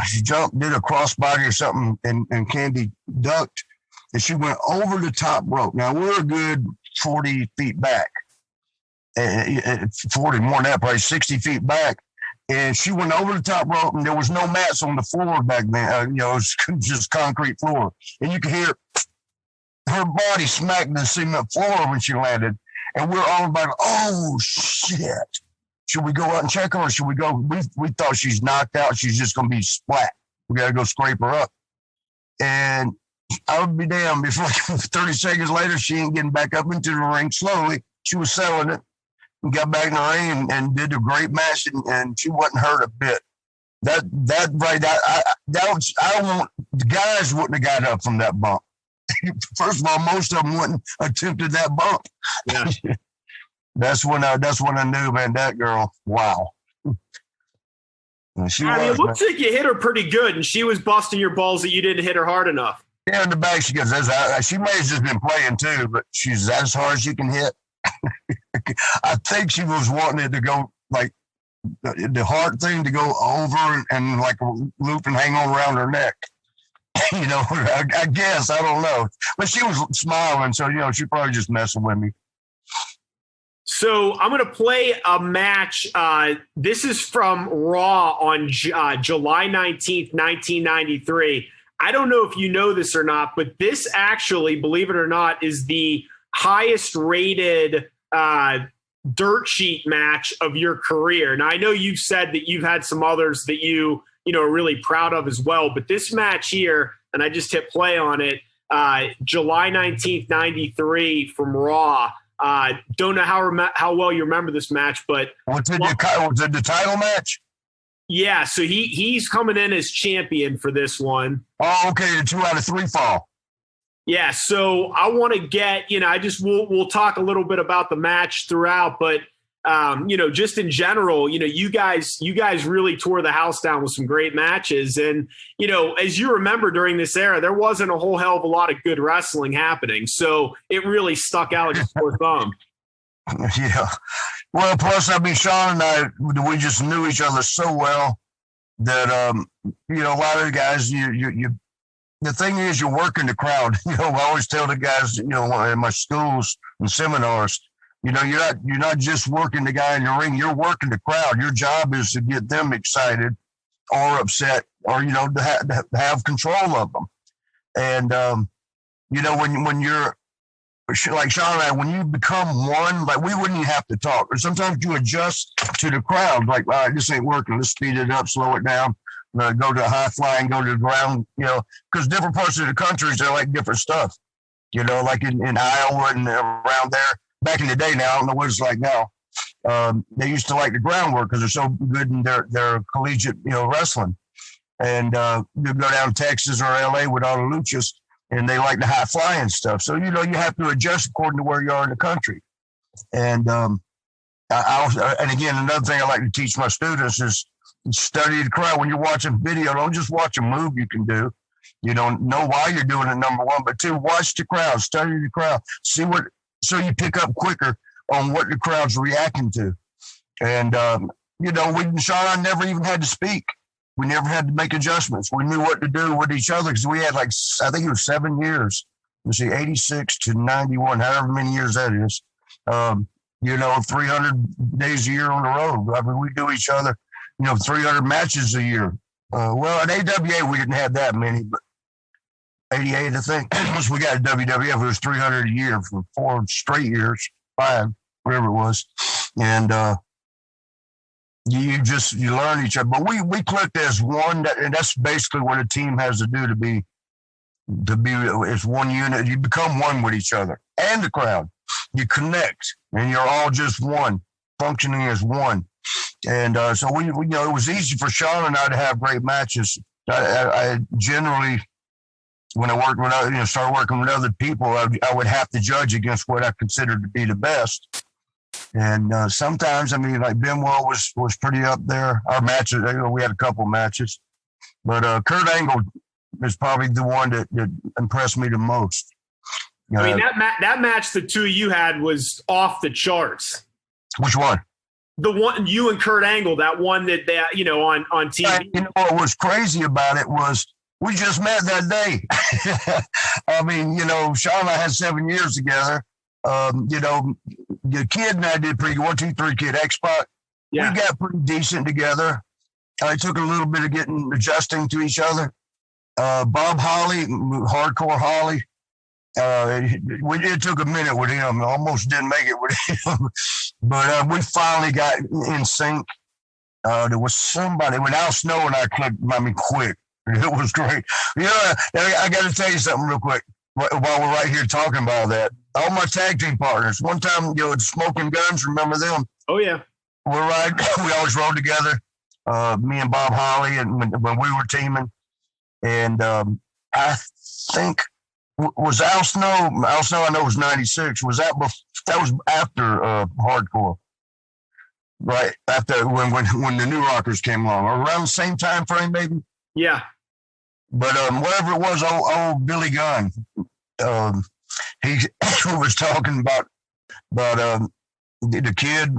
she jumped, did a crossbody or something, and Candy ducked, and she went over the top rope. Now we're a good 40 feet back, 40 more than that, probably 60 feet back, and she went over the top rope, and there was no mats on the floor back then. It was just concrete floor, and you could hear her body smack the cement floor when she landed, and we're all like, "Oh shit. Should we go out and check her, or should we go?" We thought she's knocked out. She's just going to be splat. We got to go scrape her up. And I would be damned if 30 seconds later, she ain't getting back up into the ring slowly. She was selling it and got back in the ring and did a great match, and she wasn't hurt a bit. The guys wouldn't have got up from that bump. First of all, most of them wouldn't attempted that bump. Yeah. That's when I knew, man, that girl, wow. It looks like you hit her pretty good, and she was busting your balls that you didn't hit her hard enough. Yeah, in the back, she goes, she may have just been playing too, but she's as hard as you can hit. I think she was wanting it to go like the hard thing to go over and like loop and hang on around her neck. I guess, I don't know. But she was smiling, so, she probably just messing with me. So I'm going to play a match. This is from Raw on July 19th, 1993. I don't know if you know this or not, but this actually, believe it or not, is the highest rated dirt sheet match of your career. Now, I know you've said that you've had some others that you are really proud of as well, but this match here, and I just hit play on it, July 19th, 93 from Raw. Don't know how well you remember this match, but was it the title match? Yeah, so he's coming in as champion for this one. Oh, okay, the 2 out of 3 fall. Yeah, so I want to get, we'll talk a little bit about the match throughout, but just in general, you guys really tore the house down with some great matches. And, as you remember during this era, there wasn't a whole hell of a lot of good wrestling happening. So it really stuck out like a sore thumb. Yeah. Well, plus, Sean and I, we just knew each other so well that, a lot of the guys, the thing is, you're working the crowd. I always tell the guys, in my schools and seminars, you're not just working the guy in the ring. You're working the crowd. Your job is to get them excited or upset, or to have control of them. And when you're like Sean and I, when you become one, like we wouldn't even have to talk. Or sometimes you adjust to the crowd. Like, all right, this ain't working. Let's speed it up, slow it down. Go to a high fly and go to the ground. Because different parts of the country, they like different stuff. Like in Iowa and around there. Back in the day now, I don't know what it's like now. They used to like the groundwork because they're so good in their collegiate, wrestling. And you go down to Texas or LA with all the luchas, and they like the high flying stuff. So, you have to adjust according to where you are in the country. And and again, another thing I like to teach my students is study the crowd. When you're watching video, don't just watch a move you can do. Know why you're doing it, number one. But 2, watch the crowd, study the crowd, so you pick up quicker on what the crowd's reacting to. And, Sean and I never even had to speak. We never had to make adjustments. We knew what to do with each other because we had I think it was 7 years. 86 to 91, however many years that is. 300 days a year on the road. I mean, we do each other, 300 matches a year. Well, at AWA, we didn't have that many, but 88, I think. Once we got to WWF, it was 300 a year for 4 straight years, 5, whatever it was. And you learn each other. But we clicked as one, and that's basically what a team has to do to be as one unit. You become one with each other and the crowd. You connect, and you're all just one, functioning as one. And so it was easy for Sean and I to have great matches. I generally, when I worked with started working with other people, I would have to judge against what I considered to be the best. And sometimes, like Benoit was pretty up there. Our matches, we had a couple matches, but Kurt Angle is probably the one that impressed me the most. That match the two of you had was off the charts. Which one? The one you and Kurt Angle, that one that on TV. What was crazy about it was we just met that day. Sean and I had 7 years together. The kid and I did pretty good. 1, 2, 3 kid X-Pac. Yeah. We got pretty decent together. It took a little bit of adjusting to each other. Bob Holly, hardcore Holly. It took a minute with him. Almost didn't make it with him. But we finally got in sync. There was somebody, when Al Snow and I clicked, quick. It was great. I got to tell you something real quick while we're right here talking about that. All my tag team partners, one time, Smoking Guns, remember them? Oh, yeah. We always rode together, me and Bob Holly, and when we were teaming. And I think Was Al Snow? Al Snow, I know, was 96. Was that that was after Hardcore, right? After when the New Rockers came along, or around the same time frame, maybe. Yeah. But whatever it was, old Billy Gunn, he was talking about the kid.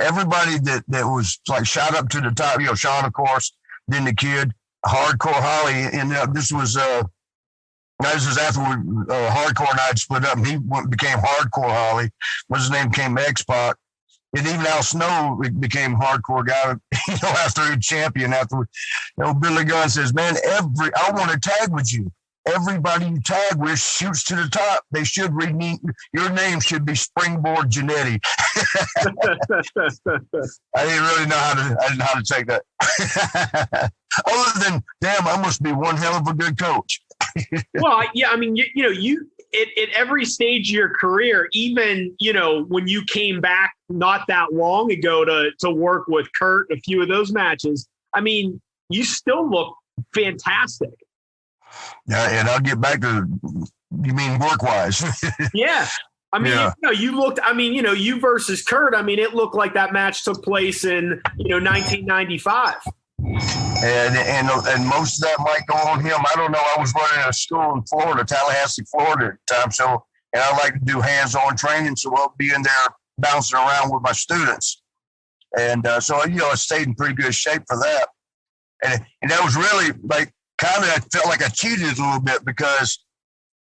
Everybody that was like shot up to the top. Sean, of course, then the kid, Hardcore Holly, and this was after Hardcore and I had split up, and he became Hardcore Holly. What's his name? Became X-Pac. And even Al Snow became Hardcore guy, after he champion. After, Billy Gunn says, man, I want to tag with you. Everybody you tag with shoots to the top. They should your name should be Springboard Jannetty. I didn't really know I didn't know how to take that. Other than, damn, I must be one hell of a good coach. Well, yeah, I mean, you at every stage of your career, even, when you came back not that long ago to work with Kurt, a few of those matches, I mean, you still look fantastic. Yeah, and I'll get back to, you mean work-wise? Yeah. I mean, you looked, you versus Kurt, it looked like that match took place in, 1995. And most of that might go on him. I don't know. I was running a school in Florida, Tallahassee, Florida at the time. So, and I like to do hands-on training. So I'll be in there bouncing around with my students. And so, I stayed in pretty good shape for that. And that was really I felt like I cheated a little bit because,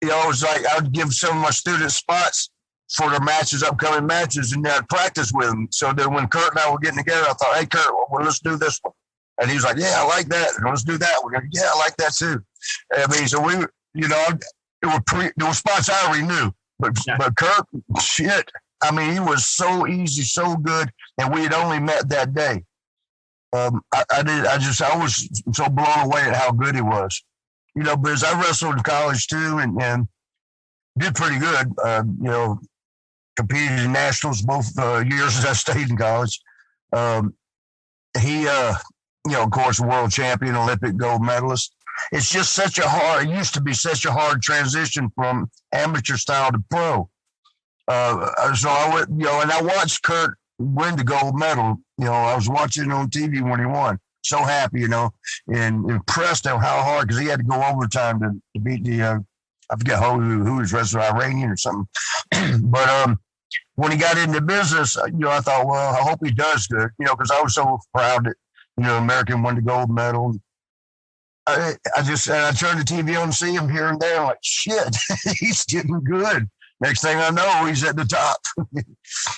it was like I would give some of my students spots for their matches, upcoming matches, and I'd practice with them. So then when Kurt and I were getting together, I thought, hey, Kurt, well, let's do this one. And he was like, yeah, I like that. Let's do that. We're going, yeah, I like that too. So we, there were spots I already knew, but Kurt, shit. He was so easy, so good. And we had only met that day. I was so blown away at how good he was, because I wrestled in college too and did pretty good. Competed in nationals both years as I stayed in college. He, of course, world champion, Olympic gold medalist. It's just it used to be such a hard transition from amateur style to pro. So I went, and I watched Kurt win the gold medal. I was watching it on TV when he won. So happy, and impressed at how hard, because he had to go overtime to beat the, I forget who was wrestling, Iranian or something. But when he got into business, I thought, well, I hope he does good, because I was so proud that, American won the gold medal. I turned the TV on to see him here and there. I'm like, shit, he's getting good. Next thing I know, he's at the top.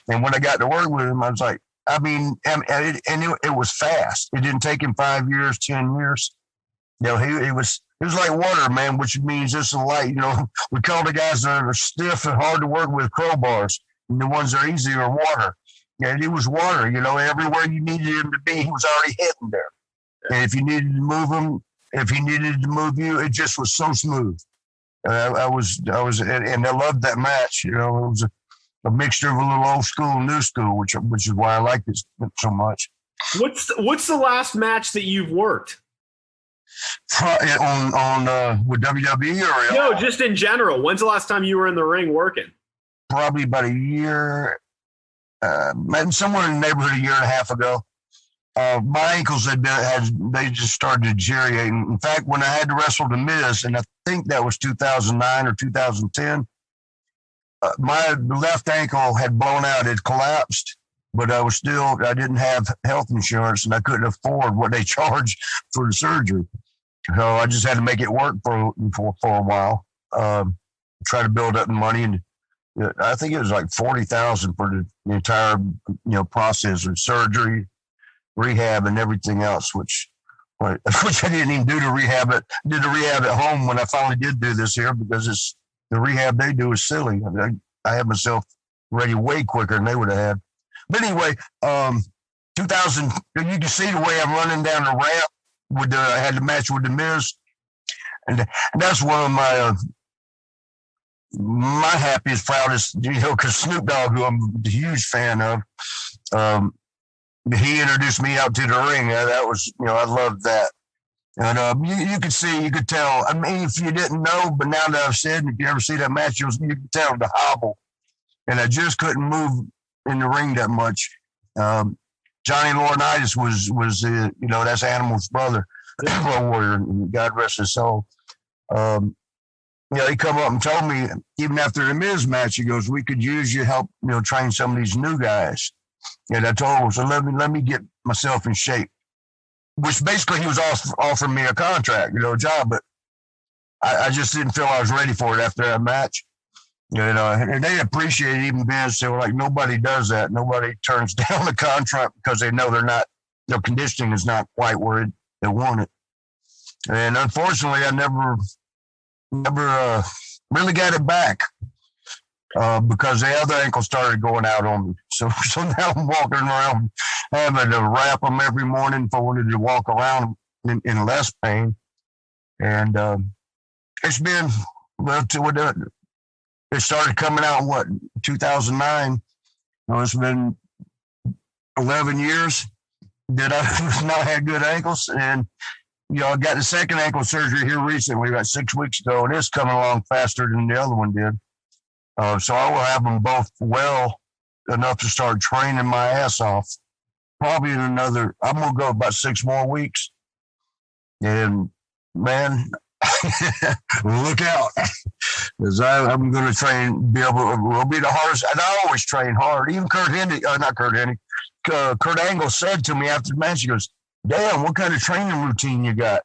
And when I got to work with him, I was like, it was fast. It didn't take him 5 years, 10 years. He was like water, man, which means this is light. We call the guys that are stiff and hard to work with crowbars, and the ones that are easy are water. And it was water, everywhere you needed him to be, he was already heading there. And if you needed to move him, if he needed to move you, it just was so smooth. And I loved that match. It was a mixture of a little old school and new school, which is why I liked it so much. What's the last match that you've worked? On with WWE or no, just in general. When's the last time you were in the ring working? Probably about a year, somewhere in the neighborhood a year and a half ago. My ankles they just started to deteriorate. In fact, when I had to wrestle The Miz, and I think that was 2009 or 2010, my left ankle had blown out. It collapsed, but I didn't have health insurance, and I couldn't afford what they charged for the surgery. So I just had to make it work for a while. Try to build up the money, and I think it was like $40,000 for the entire process of surgery, rehab, and everything else, which I didn't even do the rehab. Did the rehab at home when I finally did do this here, because the rehab they do is silly. I had myself ready way quicker than they would have had. But anyway, 2000, you can see the way I'm running down the ramp. I had the match with The Miz, and that's one of my happiest, proudest, because Snoop Dogg, who I'm a huge fan of, he introduced me out to the ring. That was, I loved that. And you could tell. I mean, if you didn't know, but now that I've said, if you ever see that match, you could tell the hobble. And I just couldn't move in the ring that much. Johnny Laurinaitis was that's Animal's brother, warrior. God rest his soul. He come up and told me, even after the Miz match, he goes, "We could use your help, train some of these new guys." And I told him, "So let me get myself in shape." Which basically he was offering me a contract, a job, but I just didn't feel I was ready for it after that match. And they appreciate even Vince. They were like, nobody does that. Nobody turns down the contract because they know their conditioning is not quite where they want it. And unfortunately, I never really got it back because the other ankle started going out on me. So now I'm walking around having to wrap them every morning if I wanted to walk around in less pain. And it's been, it started coming out in 2009. It's been 11 years that I've not had good ankles. And, I got the second ankle surgery here recently, about 6 weeks ago, and it's coming along faster than the other one did. So I will have them both well enough to start training my ass off. Probably in I'm going to go about 6 more weeks. And, man, look out. Because I'm going to train, will be the hardest. And I always train hard. Even Kurt Angle said to me after the match, he goes, "Damn, what kind of training routine you got?"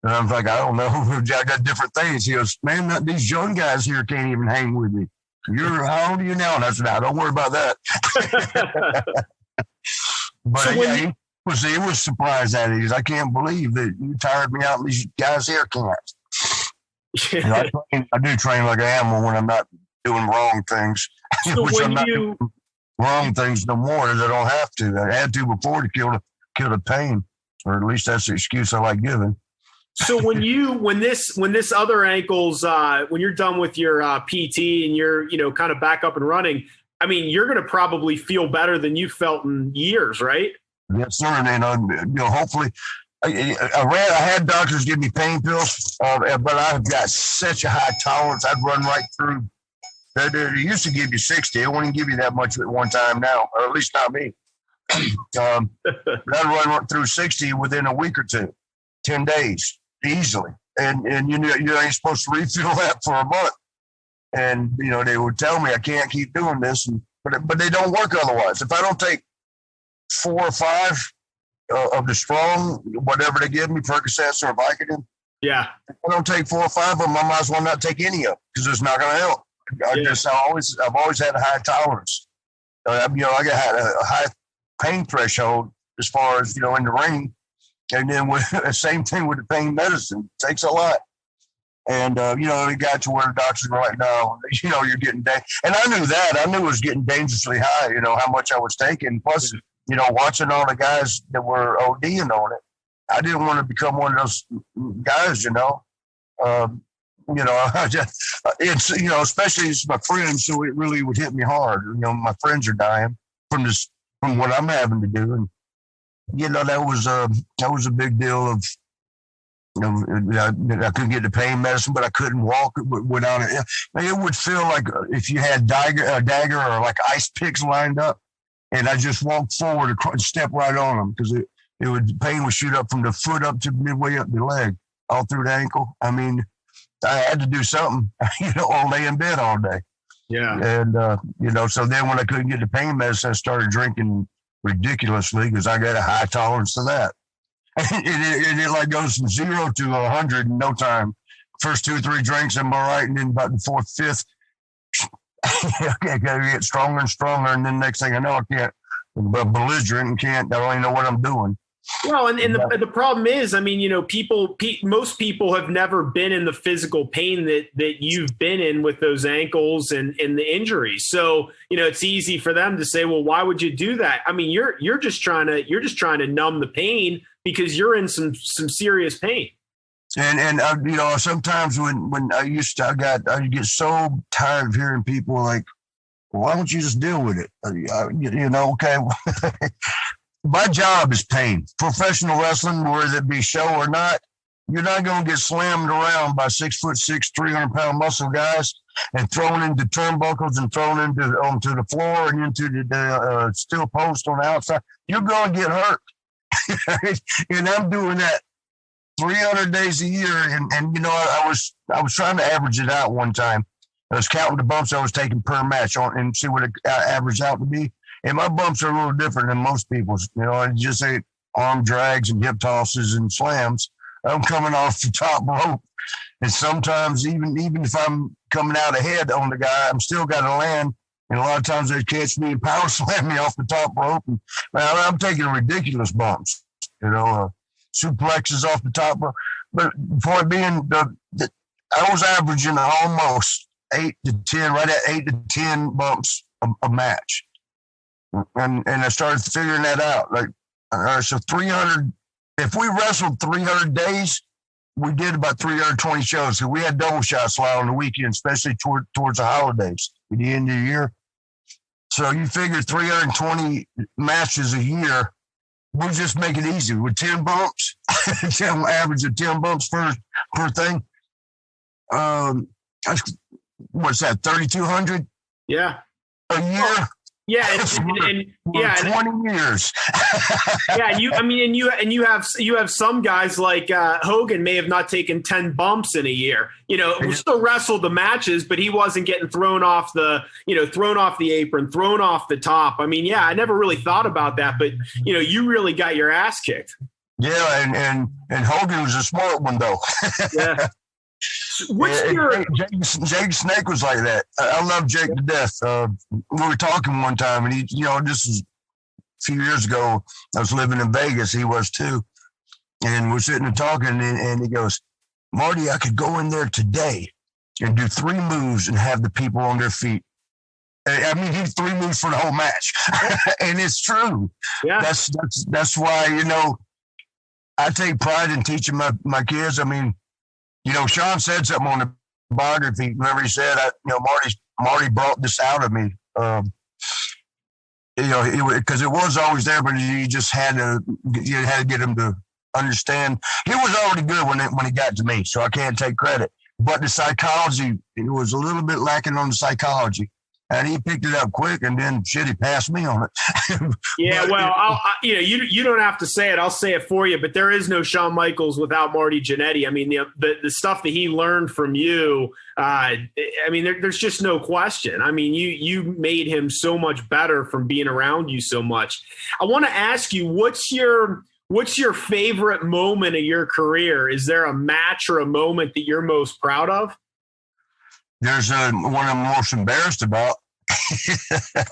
And I'm like, "I don't know. I got different things." He goes, "Man, these young guys here can't even hang with me. How old are you now?" And I said, "I don't worry about that." But so he was surprised at it. I can't believe that you tired me out and these guys here can't. I do train like an animal when I'm not doing wrong things. So which I'm not doing wrong things no more, as I don't have to. I had to before to kill the pain, or at least that's the excuse I like giving. So when this other ankle's when you're done with your PT and you're kind of back up and running, I mean, you're going to probably feel better than you felt in years, right? Yes, sir. And hopefully, I had doctors give me pain pills, but I've got such a high tolerance. I'd run right through. They used to give you 60. They won't even give you that much at one time now, or at least not me. I'd run through 60 within a week or two, 10 days easily. And you ain't supposed to refill that for a month. And, they would tell me I can't keep doing this. But they don't work otherwise. If I don't take 4 or 5 of the strong, whatever they give me, Percocets or Vicodin. Yeah. If I don't take 4 or 5 of them, I might as well not take any of them because it's not going to help. I've always had a high tolerance. I got a high pain threshold as far as, in the ring. And then with the same thing with the pain medicine, it takes a lot. And, it got to where the doctors were like, "No, you're getting and I knew that. I knew it was getting dangerously high, how much I was taking. Plus, watching all the guys that were ODing on it, I didn't want to become one of those guys, especially as my friends, so it really would hit me hard. My friends are dying from what I'm having to do. And, that was a big deal of, I couldn't get the pain medicine, but I couldn't walk without it. It would feel like if you had a dagger or like ice picks lined up, and I just walked forward and step right on them because pain would shoot up from the foot up to midway up the leg, all through the ankle. I mean, I had to do something, or lay in bed all day. Yeah. And, so then when I couldn't get the pain medicine, I started drinking ridiculously because I got a high tolerance to that. It like goes from 0 to 100 in no time. First 2 or 3 drinks, I'm all right. And then about the 4th, 5th, I got to get stronger and stronger. And then next thing I know, I can't, I'm belligerent and I don't even know what I'm doing. Well, and the problem is, I mean, most people have never been in the physical pain that you've been in with those ankles and the injuries. So, it's easy for them to say, well, why would you do that? I mean, you're just trying to numb the pain because you're in some serious pain. And sometimes when I get so tired of hearing people like, well, why don't you just deal with it? Okay. My job is pain. Professional wrestling, whether it be show or not, You're not going to get slammed around by 6'6", 300-pound muscle guys and thrown into turnbuckles and thrown onto the floor and into the steel post on the outside. You're going to get hurt. And I'm doing that 300 days a year. And you know, I was trying to average it out one time. I was counting the bumps I was taking per match and see what it averaged out to be. And my bumps are a little different than most people's. You know, I just say arm drags and hip tosses and slams. I'm coming off the top rope. And sometimes even if I'm coming out ahead on the guy, I'm still got to land. And a lot of times they catch me and power slam me off the top rope. And man, I'm taking ridiculous bumps, you know, suplexes off the top rope. But for it being I was averaging almost 8 to 10, right at 8 to 10 bumps a match. And I started figuring that out. Like, so 300, if we wrestled 300 days, we did about 320 shows. So we had double shots a lot on the weekend, especially towards the holidays at the end of the year. So you figure 320 matches a year, we'll just make it easy with 10 bumps, average of 10 bumps per thing. What's that, 3,200? Yeah. A year? Yeah, and 20 years. Yeah, you have some guys like Hogan may have not taken 10 bumps in a year. You know, we still wrestled the matches, but he wasn't getting thrown off the apron, thrown off the top. I mean, yeah, I never really thought about that, but you know, you really got your ass kicked. Yeah, and Hogan was a smart one though. Yeah. Jake Snake was like that. I love Jake to death. We were talking one time, and he, you know, this was a few years ago. I was living in Vegas. He was too, and we're sitting and talking, and he goes, "Marty, I could go in there today and do 3 moves and have the people on their feet." I mean, he did 3 moves for the whole match, and it's true. Yeah, that's why, you know, I take pride in teaching my kids. I mean. You know, Sean said something on the biography. Remember, he said, Marty brought this out of me. You know, because it was always there, but you just had to get him to understand. He was already good when he got to me, so I can't take credit. But the psychology, it was a little bit lacking on the psychology. And he picked it up quick, and then he passed me on it. Yeah, well, you don't have to say it. I'll say it for you. But there is no Shawn Michaels without Marty Jannetty. I mean, the stuff that he learned from you. I mean, there's just no question. I mean, you made him so much better from being around you so much. I want to ask you, what's your favorite moment of your career? Is there a match or a moment that you're most proud of? There's one I'm most embarrassed about.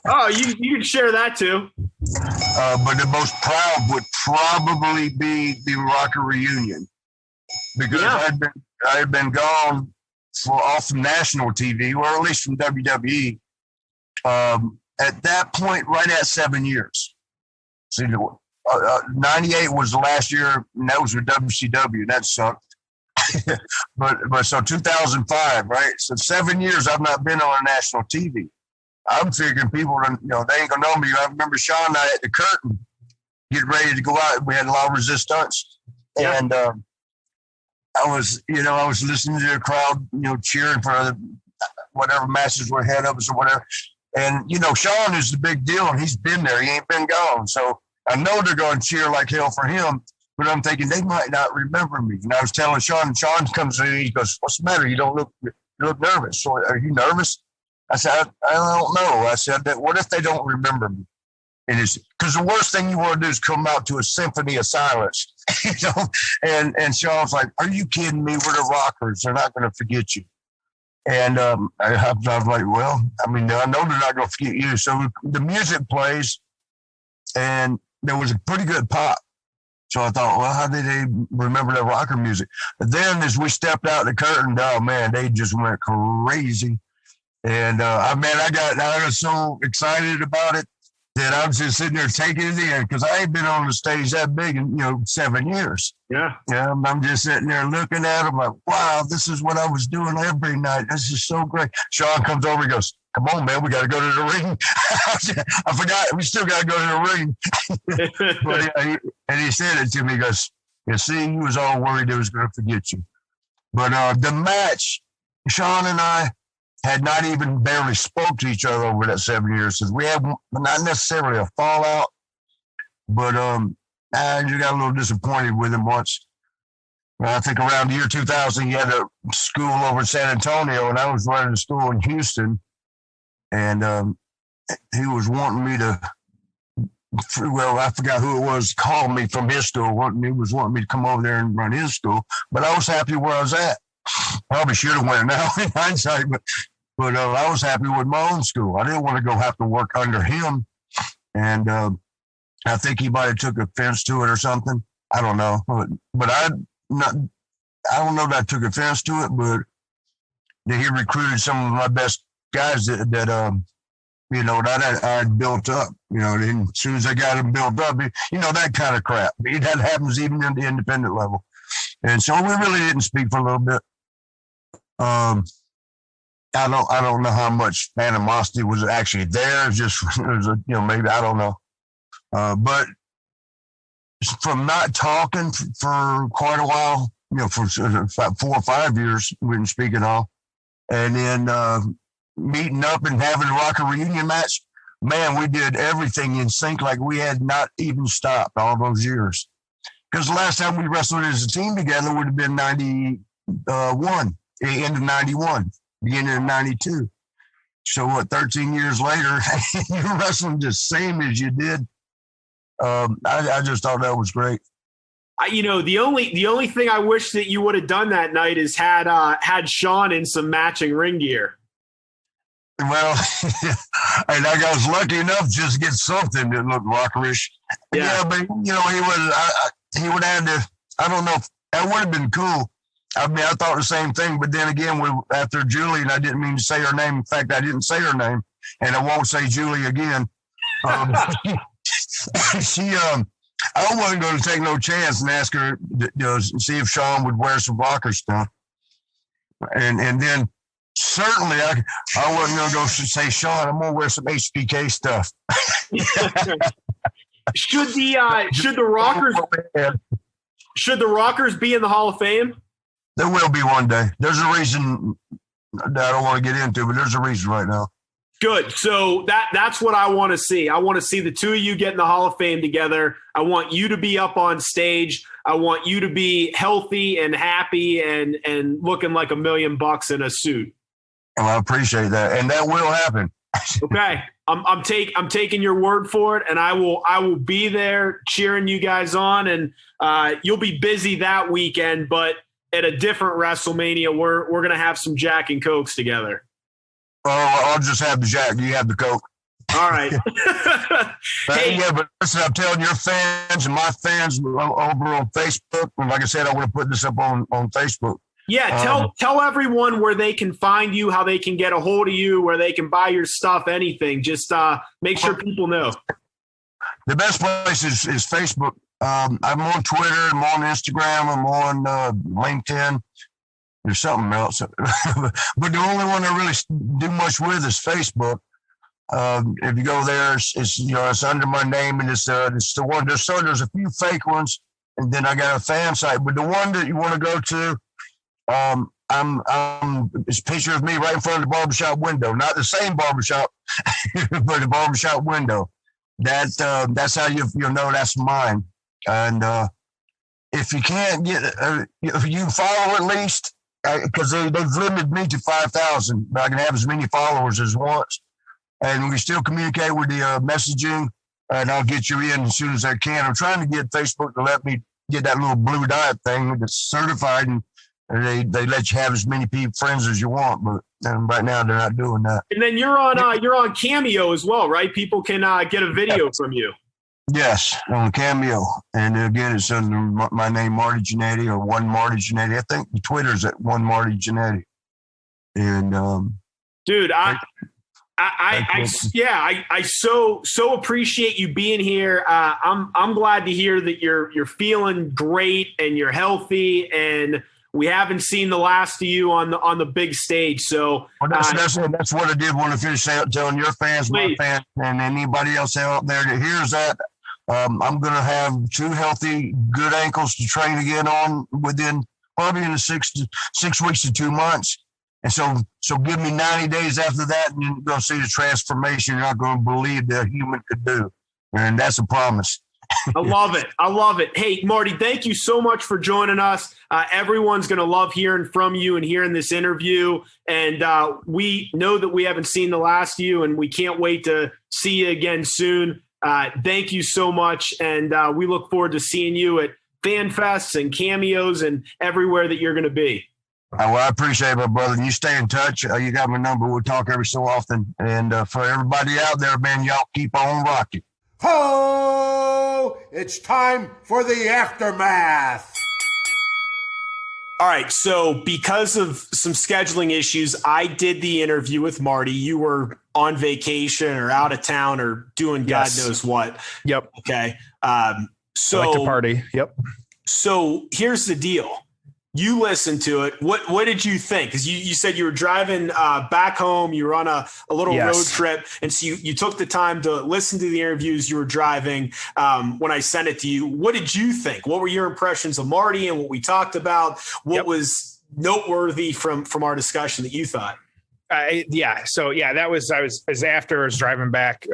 Oh, you can share that too. But the most proud would probably be the Rocker reunion, because I had been gone off from national TV, or at least from WWE. At that point, right at 7 years. See, 98 was the last year, and that was with WCW. That sucked. but so 2005, right? So 7 years I've not been on a national TV. I'm figuring people, you know, they ain't gonna know me. I remember Sean and I at the curtain getting ready to go out. We had a lot of resistance, and I was listening to the crowd, you know, cheering for whatever matches were ahead of us or whatever. And you know, Sean is the big deal, and he's been there. He ain't been gone, so I know they're going to cheer like hell for him. But I'm thinking they might not remember me. And I was telling Sean, and Sean comes in and he goes, "What's the matter? You look nervous." So, are you nervous? I said, I don't know. I said, what if they don't remember me? And it's because the worst thing you want to do is come out to a symphony of silence, you know? And Sean's like, "Are you kidding me? We're the Rockers. They're not going to forget you." And I was like, well, I mean, I know they're not going to forget you. So the music plays, and there was a pretty good pop. So I thought, well, how did they remember that Rocker music? But then as we stepped out the curtain, oh, man, they just went crazy. And, I was so excited about it that I was just sitting there taking it in, because I ain't been on the stage that big in, 7 years. Yeah. I'm just sitting there looking at them like, wow, this is what I was doing every night. This is so great. Sean comes over and goes, "Come on, man, we got to go to the ring." I forgot. We still got to go to the ring. And he said it to me. He goes, You see, he was all worried they was going to forget you. But the match, Sean and I had not even barely spoke to each other over that 7 years. So we had not necessarily a fallout, but I just got a little disappointed with him once. I think around the year 2000, he had a school over in San Antonio, and I was running a school in Houston. And he was wanting me to, well, I forgot who it was, called me from his school. He was wanting me to come over there and run his school. But I was happy where I was at. Probably should have went now in hindsight, but I was happy with my own school. I didn't want to go have to work under him. And I think he might have took offense to it or something. I don't know. But I don't know that I took offense to it, but he recruited some of my best guys that I built up, and as soon as I got them built up, that kind of crap. That happens even in the independent level. And so we really didn't speak for a little bit. I don't know how much animosity was actually there. It was maybe, I don't know. But from not talking for quite a while, for about 4 or 5 years, we didn't speak at all. And then meeting up and having a Rocker reunion match, man, we did everything in sync like we had not even stopped all those years. Because the last time we wrestled as a team together would have been 91, end of 91, beginning of 92. So 13 years later, you're wrestling the same as you did. I just thought that was great. The only thing I wish that you would have done that night is had Sean in some matching ring gear. Well, and I was lucky enough just to get something that looked rockerish. Yeah, but he would have to. I don't know. That would have been cool. I mean, I thought the same thing, but then again, after Julie, and I didn't mean to say her name. In fact, I didn't say her name, and I won't say Julie again. I wasn't going to take no chance and ask her, see if Sean would wear some rocker stuff, and then certainly I wasn't going to go say, Sean, I'm going to wear some HBK stuff. Should the Rockers be in the Hall of Fame? There will be one day. There's a reason that I don't want to get into, but there's a reason right now. Good. So that's what I want to see. I want to see the two of you get in the Hall of Fame together. I want you to be up on stage. I want you to be healthy and happy and looking like $1 million in a suit. Well, I appreciate that, and that will happen. Okay, I'm taking your word for it, and I will be there cheering you guys on, and you'll be busy that weekend, but at a different WrestleMania, we're gonna have some Jack and Cokes together. Oh, I'll just have the Jack. You have the Coke. All right. Hey, yeah, but listen, I'm telling your fans and my fans over on Facebook, and like I said, I want to put this up on Facebook. Yeah, tell everyone where they can find you, how they can get a hold of you, where they can buy your stuff, anything. Just make sure people know. The best place is Facebook. I'm on Twitter. I'm on Instagram. I'm on LinkedIn. There's something else. But the only one I really do much with is Facebook. If you go there, it's under my name, and it's the one. There's a few fake ones, and then I got a fan site. But the one that you want to go to, it's a picture of me right in front of the barbershop window. Not the same barbershop, but the barbershop window. That's how you'll know that's mine. And if you can't get, if you follow at least, because they've limited me to 5,000, but I can have as many followers as once. And we still communicate with the messaging, and I'll get you in as soon as I can. I'm trying to get Facebook to let me get that little blue dot thing that's certified, and they let you have as many friends as you want. But right now they're not doing that. And then you're on Cameo as well, right? People can get a video from you. Yes, on Cameo. And again, it's under my name, Marty Jannetty, or One Marty Jannetty. I think the Twitter's at One Marty Jannetty. And dude, I so appreciate you being here. I'm glad to hear that you're feeling great and you're healthy, and we haven't seen the last of you on the big stage. So that's what I did want to finish out telling your fans, my fans, and anybody else out there that hears that. I'm going to have 2 healthy, good ankles to train again on within probably in the 6 weeks to 2 months. And so give me 90 days after that, and you're going to see the transformation you're not going to believe that a human could do. And that's a promise. I love it. I love it. Hey, Marty, thank you so much for joining us. Everyone's going to love hearing from you and hearing this interview. And we know that we haven't seen the last of you, and we can't wait to see you again soon. Thank you so much. And we look forward to seeing you at fan fests and cameos and everywhere that you're going to be. Well, I appreciate it, my brother. You stay in touch. You got my number. We'll talk every so often. And for everybody out there, man, y'all keep on rocking. Ho! It's time for the aftermath. All right. So because of some scheduling issues, I did the interview with Marty. You were on vacation or out of town or doing God knows what. Yep. Okay. So I like to party. Yep. So here's the deal. You listened to it. What did you think? Because you said you were driving back home. You were on a little road trip. And so you took the time to listen to the interviews you were driving when I sent it to you. What did you think? What were your impressions of Marty and what we talked about? What was noteworthy from our discussion that you thought? That was after I was driving back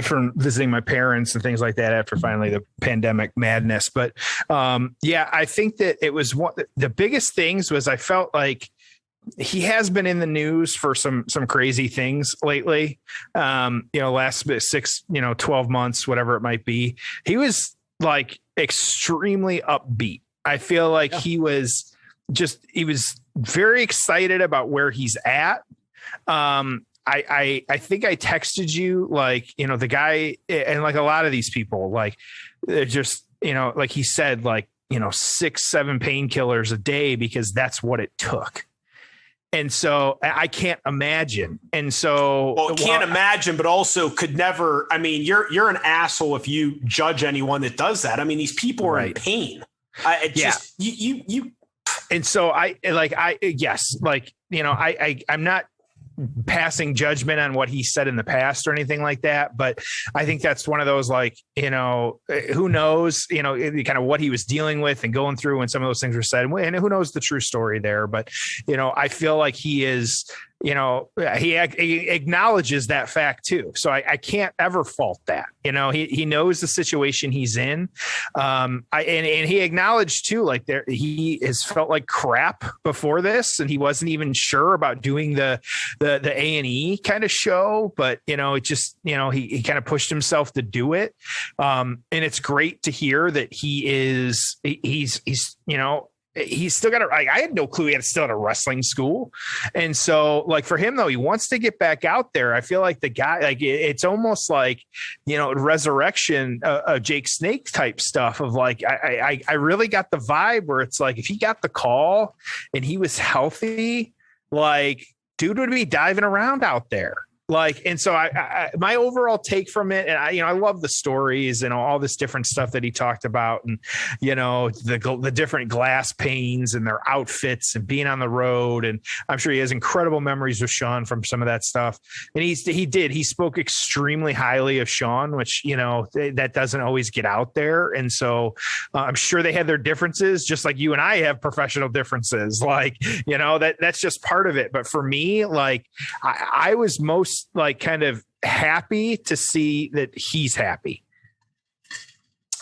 from visiting my parents and things like that after finally the pandemic madness. But I think that it was the biggest things was I felt like he has been in the news for some crazy things lately. Last 6, 12 months, whatever it might be. He was like extremely upbeat. I feel like he was very excited about where he's at. I think I texted you, like, the guy, and like a lot of these people, like they're just, like he said, like, 6-7 painkillers a day because that's what it took. And so I can't imagine. And so can't imagine, but also could never. I mean, you're an asshole if you judge anyone that does that. I mean, these people are in pain. And so I'm not passing judgment on what he said in the past or anything like that. But I think that's one of those, like, who knows, kind of what he was dealing with and going through when some of those things were said, and who knows the true story there. But, I feel like he is, he acknowledges that fact too. So I can't ever fault that. He knows the situation he's in. And he acknowledged too, like he has felt like crap before this, and he wasn't even sure about doing the A&E kind of show, but it just, he kind of pushed himself to do it. And it's great to hear that he's still got I had no clue he had still at a wrestling school. And so, like, for him though, he wants to get back out there. I feel like the guy, like, it's almost like, resurrection of Jake Snake type stuff of like, I really got the vibe where it's like, if he got the call and he was healthy, like, dude would be diving around out there. Like, and so my overall take from it, and I love the stories and all this different stuff that he talked about, and the different glass panes and their outfits and being on the road, and I'm sure he has incredible memories with Sean from some of that stuff. And he spoke extremely highly of Sean, which that doesn't always get out there, and so I'm sure they had their differences, just like you and I have professional differences. Like, that's just part of it. But for me, like, I was most like kind of happy to see that he's happy.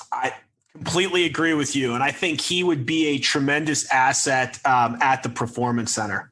I completely agree with you. And I think he would be a tremendous asset at the Performance Center.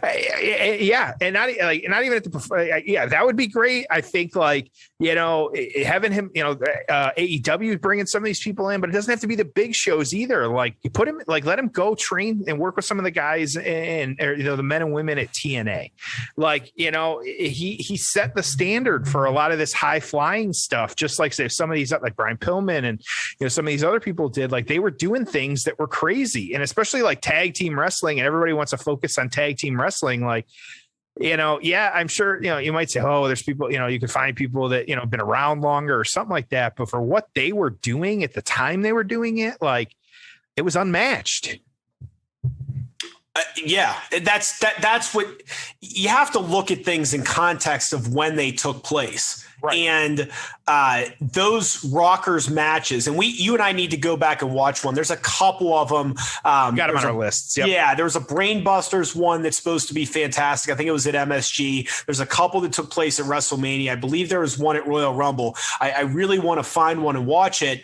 And not even at the that would be great. I think, like, having him, AEW bringing some of these people in, but it doesn't have to be the big shows either. Like, you put him, like, let him go train and work with some of the guys and the men and women at TNA. Like, he set the standard for a lot of this high flying stuff, just like, say, some of these, like Brian Pillman and some of these other people did. Like, they were doing things that were crazy, and especially like tag team wrestling, and everybody wants to focus on tag team wrestling. Like, I'm sure, you might say, oh, there's people, you can find people that, have been around longer or something like that. But for what they were doing at the time they were doing it, like, it was unmatched. That's what you have to look at things in context of when they took place. Right. And those Rockers matches, and you and I need to go back and watch one. There's a couple of them. Got them on our lists. Yep. Yeah, there was a Brainbusters one that's supposed to be fantastic. I think it was at MSG. There's a couple that took place at WrestleMania. I believe there was one at Royal Rumble. I really want to find one and watch it.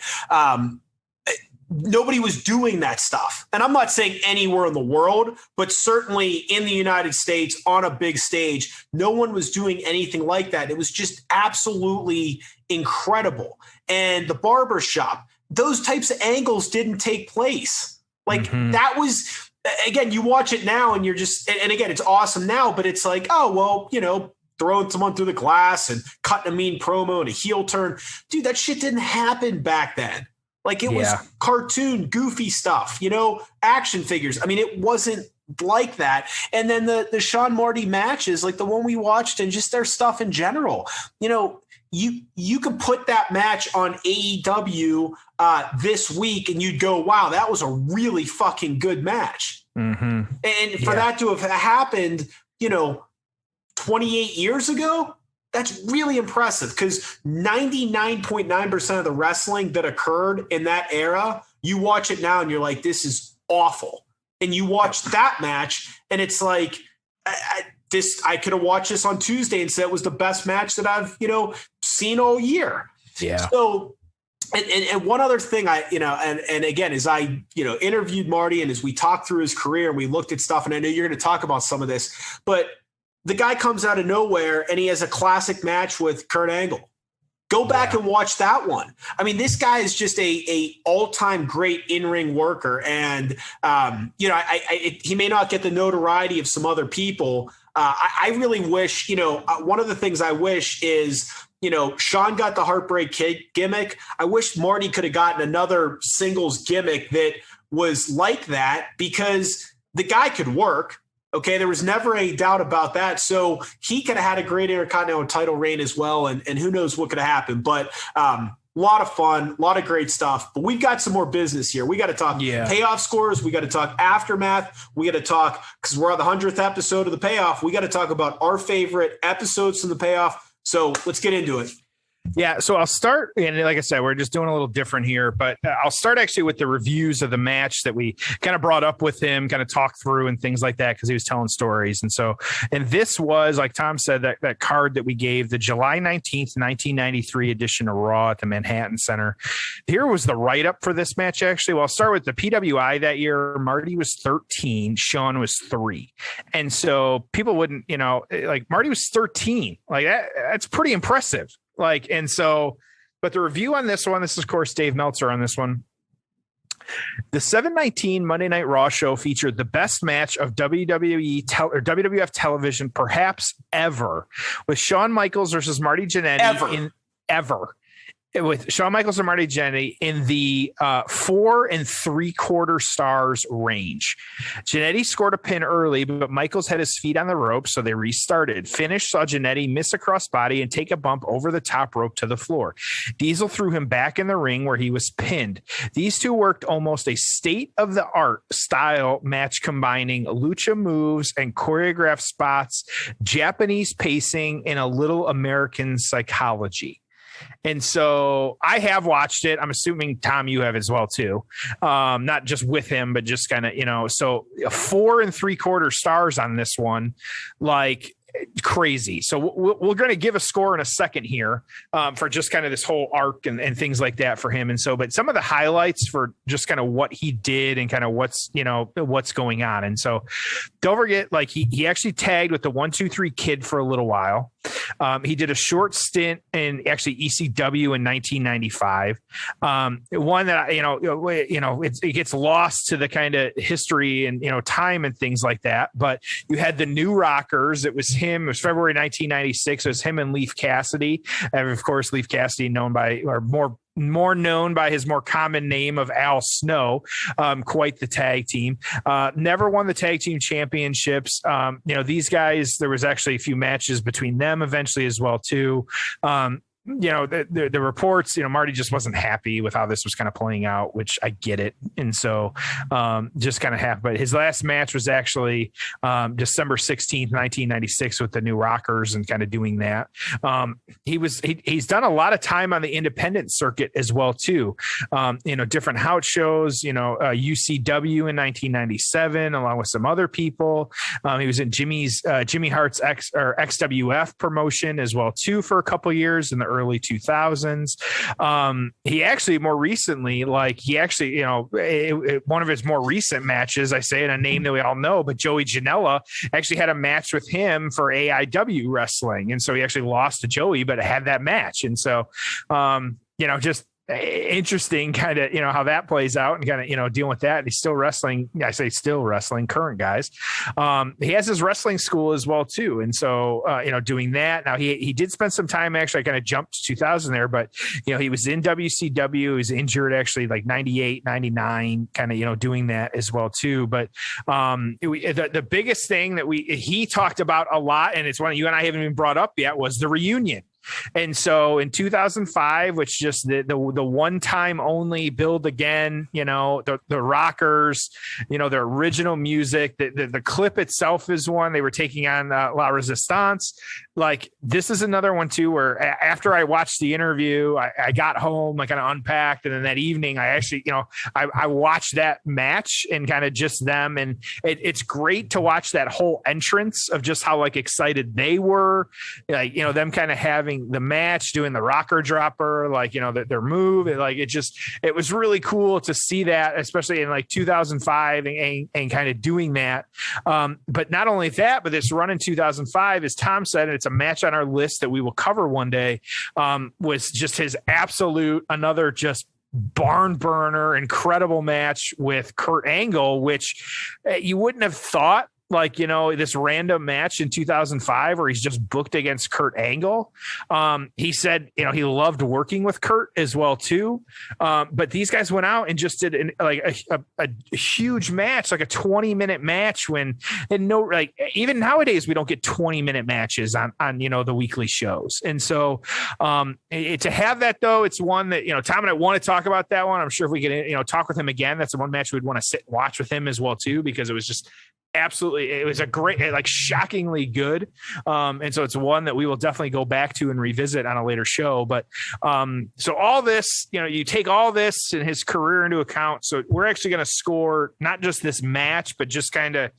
Nobody was doing that stuff. And I'm not saying anywhere in the world, but certainly in the United States on a big stage, no one was doing anything like that. It was just absolutely incredible. And the barbershop, those types of angles didn't take place. Like that was, again, you watch it now and you're just, and again, it's awesome now, but it's like, oh, well, you know, throwing someone through the glass and cutting a mean promo and a heel turn. Dude, that shit didn't happen back then. Like it was cartoon, goofy stuff, you know, action figures. I mean, it wasn't like that. And then the Sean Marty matches, like the one we watched and just their stuff in general, you know, you could put that match on AEW this week and you'd go, wow, that was a really fucking good match. And for that to have happened, you know, 28 years ago, that's really impressive because 99.9% of the wrestling that occurred in that era, you watch it now and you're like, this is awful. And you watch that match and it's like, I could have watched this on Tuesday and said it was the best match that I've, you know, seen all year. Yeah. So, and one other thing and again, as I, you know, interviewed Marty and as we talked through his career and we looked at stuff, and I know you're going to talk about some of this, but the guy comes out of nowhere and he has a classic match with Kurt Angle. Go back and watch that one. I mean, this guy is just a all-time great in-ring worker. And, you know, he may not get the notoriety of some other people. I really wish, you know, one of the things I wish is, you know, Sean got the Heartbreak Kid gimmick. I wish Marty could have gotten another singles gimmick that was like that because the guy could work. Okay, there was never any doubt about that. So he could have had a great Intercontinental title reign as well, and who knows what could have happened. But a lot of fun, a lot of great stuff. But we've got some more business here. We got to talk payoff scores. We got to talk aftermath. We got to talk, because we're on the 100th episode of the payoff, we got to talk about our favorite episodes from the payoff. So let's get into it. Yeah, so I'll start, and like I said, we're just doing a little different here, but I'll start actually with the reviews of the match that we kind of brought up with him, kind of talked through and things like that, because he was telling stories. And this was, like Tom said, that card that we gave, the July 19th, 1993 edition of Raw at the Manhattan Center. Here was the write-up for this match, actually. Well, I'll start with the PWI that year. Marty was 13, Sean was 3. And so people wouldn't, you know, like Marty was 13. Like that's pretty impressive. Like, and so, but the review on this one, this is of course Dave Meltzer on this one. The 7/19 Monday Night Raw show featured the best match of WWF television perhaps ever, with Shawn Michaels versus Marty Jannetty ever. With Shawn Michaels and Marty Jannetty in the 4 3/4 stars range. Jannetty scored a pin early, but Michaels had his feet on the rope, so they restarted. Finish saw Jannetty miss a crossbody and take a bump over the top rope to the floor. Diesel threw him back in the ring where he was pinned. These two worked almost a state-of-the-art style match combining lucha moves and choreographed spots, Japanese pacing, and a little American psychology. And so I have watched it. I'm assuming, Tom, you have as well, too. Not just with him, but just kind of, you know, so 4 3/4 stars on this one, like crazy. So we're going to give a score in a second here for just kind of this whole arc and things like that for him. And so, but some of the highlights for just kind of what he did and kind of what's, you know, what's going on. And so don't forget, like he actually tagged with the 1, 2, 3 Kid for a little while. He did a short stint in actually ECW in 1995. One that, it gets lost to the kind of history and, you know, time and things like that. But you had the New Rockers. It was him. It was February 1996. It was him and Leif Cassidy. And of course, Leif Cassidy more known by his more common name of Al Snow, quite the tag team. Never won the tag team championships. These guys, there was actually a few matches between them eventually as well too. the reports, Marty just wasn't happy with how this was kind of playing out, which I get it. And so just kind of happy. But his last match was actually December 16th, 1996 with the New Rockers and kind of doing that. He's done a lot of time on the independent circuit as well, too. Different house shows, UCW in 1997, along with some other people. He was in Jimmy Hart's XWF promotion as well, too, for a couple of years in the early 2000s. He actually more recently, one of his more recent matches, I say in a name that we all know, but Joey Janela actually had a match with him for AIW wrestling. And so he actually lost to Joey, but had that match. And so, just interesting kind of, how that plays out and kind of, dealing with that. He's still wrestling. I say still wrestling, current guys. He has his wrestling school as well too. And so, doing that now, he did spend some time, actually, I kind of jumped to 2000 there, but he was in WCW, he was injured actually like 98, 99, kind of, doing that as well too. But the biggest thing that he talked about a lot, and it's one you and I haven't even brought up yet, was the reunion. And so in 2005, which just the one time only build again, the Rockers, the original music, the clip itself is one. They were taking on La Resistance. Like, this is another one too, where after I watched the interview, I got home, I kind of unpacked. And then that evening I actually, I watched that match and kind of just them. And it's great to watch that whole entrance of just how excited they were, them kind of having the match, doing the rocker dropper, their move. It was really cool to see that, especially in 2005 and kind of doing that. But not only that, but this run in 2005, as Tom said, and it's a match on our list that we will cover one day, was just his absolute, another just barn burner, incredible match with Kurt Angle, which you wouldn't have thought, this random match in 2005 where he's just booked against Kurt Angle. He said, he loved working with Kurt as well too. But these guys went out and just did a huge match, like a 20-minute match even nowadays, we don't get 20-minute matches on the weekly shows. And so to have that though, it's one that, Tom and I want to talk about that one. I'm sure if we could, talk with him again, that's the one match we'd want to sit and watch with him as well too, because it was just absolutely, it was a great, shockingly good. And so it's one that we will definitely go back to and revisit on a later show. But so all this, you take all this and his career into account. So we're actually going to score not just this match, but just kind of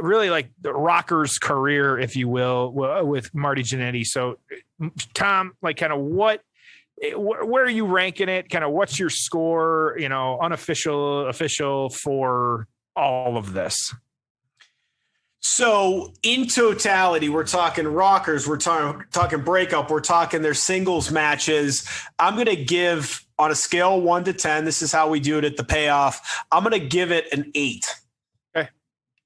really the Rockers' career, if you will, with Marty Jannetty. So Tom, where are you ranking it? Kind of what's your score, unofficial, official for all of this? So in totality, we're talking Rockers, we're talking Breakup, we're talking their singles matches. I'm going to give, on a scale 1 to 10, this is how we do it at the payoff, I'm going to give it an 8. Okay.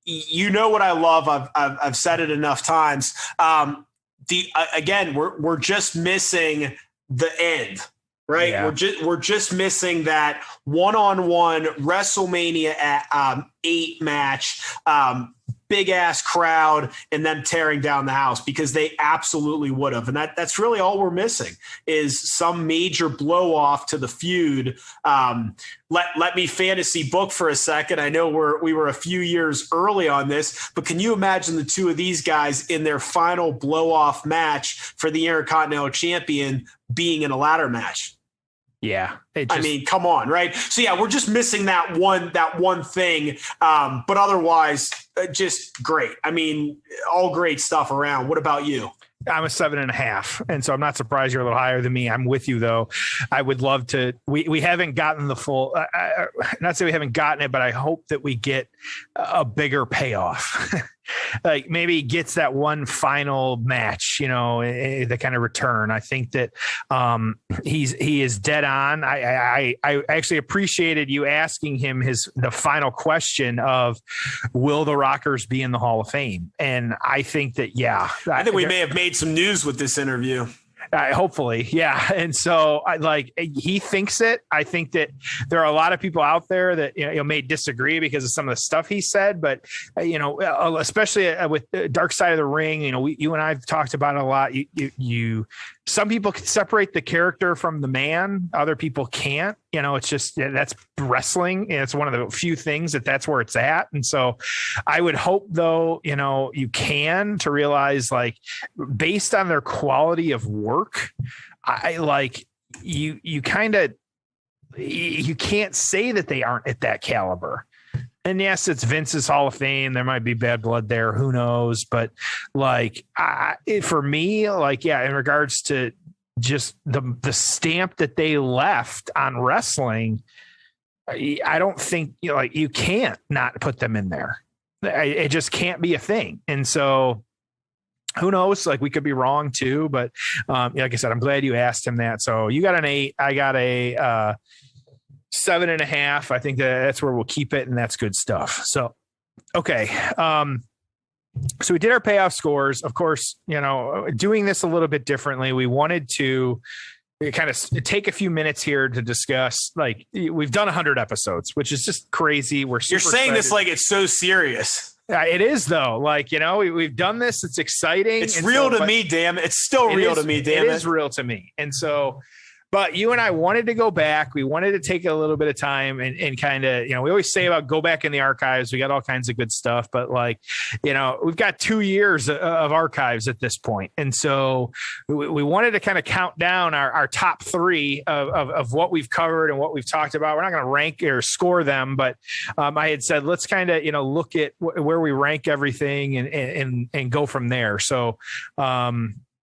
You know what I love. I've said it enough times. Again, we're just missing the end. Right. Yeah. We're just missing that one-on-one WrestleMania 8 match, big ass crowd, and them tearing down the house, because they absolutely would have. And that's really all we're missing, is some major blow off to the feud. Let me fantasy book for a second. I know we were a few years early on this, but can you imagine the two of these guys in their final blow off match for the Intercontinental Champion being in a ladder match? Yeah. Come on. Right. So yeah, we're just missing that one thing. But otherwise just great. All great stuff around. What about you? I'm a 7.5. And so I'm not surprised you're a little higher than me. I'm with you though. I would love to, we haven't gotten the full, not say we haven't gotten it, but I hope that we get a bigger payoff. Maybe gets that one final match, the kind of return. I think that he is dead on. I actually appreciated you asking him the final question of, will the Rockers be in the Hall of Fame? And I think that, yeah. I think we may have made some news with this interview. Hopefully. Yeah. And so he thinks it. I think that there are a lot of people out there that, may disagree because of some of the stuff he said, but especially with the Dark Side of the Ring, you and I've talked about it a lot. You some people can separate the character from the man. Other people can't. It's just that's wrestling. And it's one of the few things that's where it's at. And so I would hope, though, you can to realize, like, based on their quality of work, you can't say that they aren't at that caliber. And yes, it's Vince's Hall of Fame. There might be bad blood there. Who knows? But for me, in regards to just the stamp that they left on wrestling, I don't think you can't not put them in there. It just can't be a thing. And so who knows? We could be wrong too. But like I said, I'm glad you asked him that. So you got an 8. I got a 7.5. I think that's where we'll keep it, and that's good stuff. So, okay. So we did our payoff scores. Of course, doing this a little bit differently. We wanted to kind of take a few minutes here to discuss, we've done 100 episodes, which is just crazy. You're saying excited. This like it's so serious. It is, though. We've done this. It's exciting. It's real to me, damn it. It's still real to me, damn it. It is real to me. And so, but you and I wanted to go back. We wanted to take a little bit of time and kind of, we always say about go back in the archives. We got all kinds of good stuff, but we've got 2 years of archives at this point. And so we wanted to kind of count down our top 3 of what we've covered and what we've talked about. We're not going to rank or score them, but I had said, let's kind of, look at where we rank everything and go from there. So,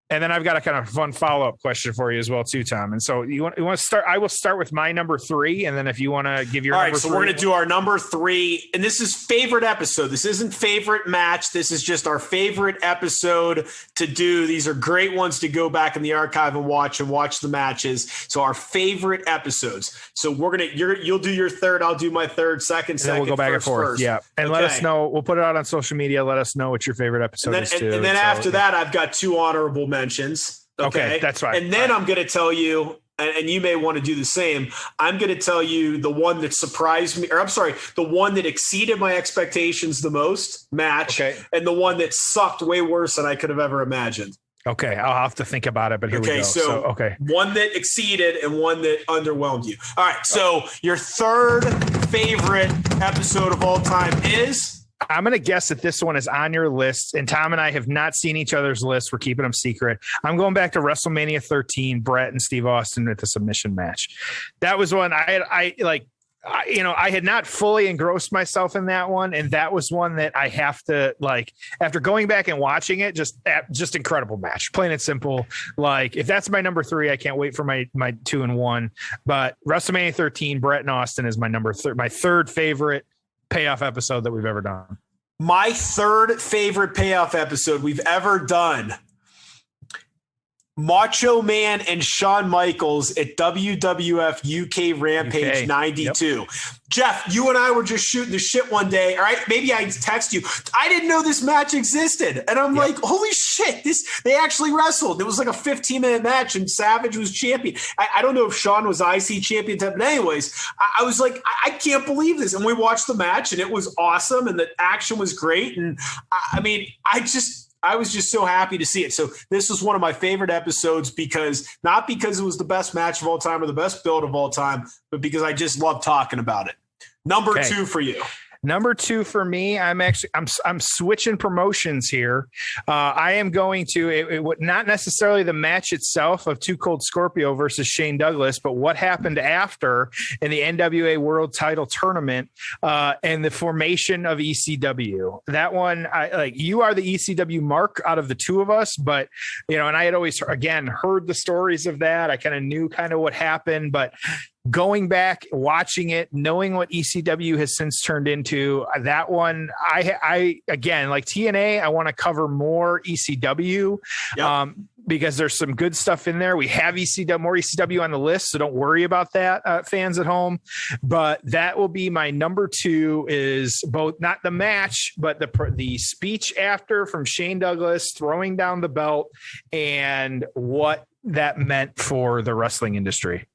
and then I've got a kind of fun follow-up question for you as well, too, Tom. And so you want to start? I will start with my number 3, and then if you want to give your all number right. So 3. we're going to do our number 3, and this is favorite episode. This isn't favorite match. This is just our favorite episode to do. These are great ones to go back in the archive and watch the matches. So our favorite episodes. So you'll do your third. I'll do my third. Second. We'll go back and forth. First. Yeah, and let us know. We'll put it out on social media. Let us know what your favorite episode is too. And then after that, I've got 2 honorable mentions. Okay, that's fine. And then I'm going to tell you, and you may want to do the same. I'm going to tell you the one that surprised me, the one that exceeded my expectations the most match, and the one that sucked way worse than I could have ever imagined. Okay, I'll have to think about it, but here we go. So one that exceeded and one that underwhelmed you. All right, so your third favorite episode of all time is? I'm going to guess that this one is on your list, and Tom and I have not seen each other's list. We're keeping them secret. I'm going back to WrestleMania 13, Brett and Steve Austin at the submission match. That was one I had not fully engrossed myself in that one. And that was one that I have to after going back and watching it, just incredible match, plain and simple. If that's my number 3, I can't wait for my 2 and 1, but WrestleMania 13, Brett and Austin is my my third favorite payoff episode that we've ever done. My third favorite payoff episode we've ever done. Macho Man and Shawn Michaels at WWF UK Rampage 92. Yep. Jeff, you and I were just shooting the shit one day. All right. Maybe I text you. I didn't know this match existed. And I'm like, holy shit, they actually wrestled. It was like a 15-minute match and Savage was champion. I don't know if Shawn was IC champion, but anyways, I was like, I can't believe this. And we watched the match and it was awesome. And the action was great. And I was just so happy to see it. So this was one of my favorite episodes not because it was the best match of all time or the best build of all time, but because I just love talking about it. Number 2 for you. Number 2 for me, I'm switching promotions here. I am going to it not necessarily the match itself of Too Cold Scorpio versus Shane Douglas, but what happened after in the NWA World Title Tournament and the formation of ECW. That one, you are the ECW mark out of the 2 of us, but and I had always heard the stories of that. I kind of knew what happened, but going back, watching it, knowing what ECW has since turned into, that one, I again, like TNA, I want to cover more ECW because there's some good stuff in there. We have more ECW on the list, so don't worry about that, fans at home. But that will be my number 2 is both not the match, but the speech after from Shane Douglas throwing down the belt and what that meant for the wrestling industry.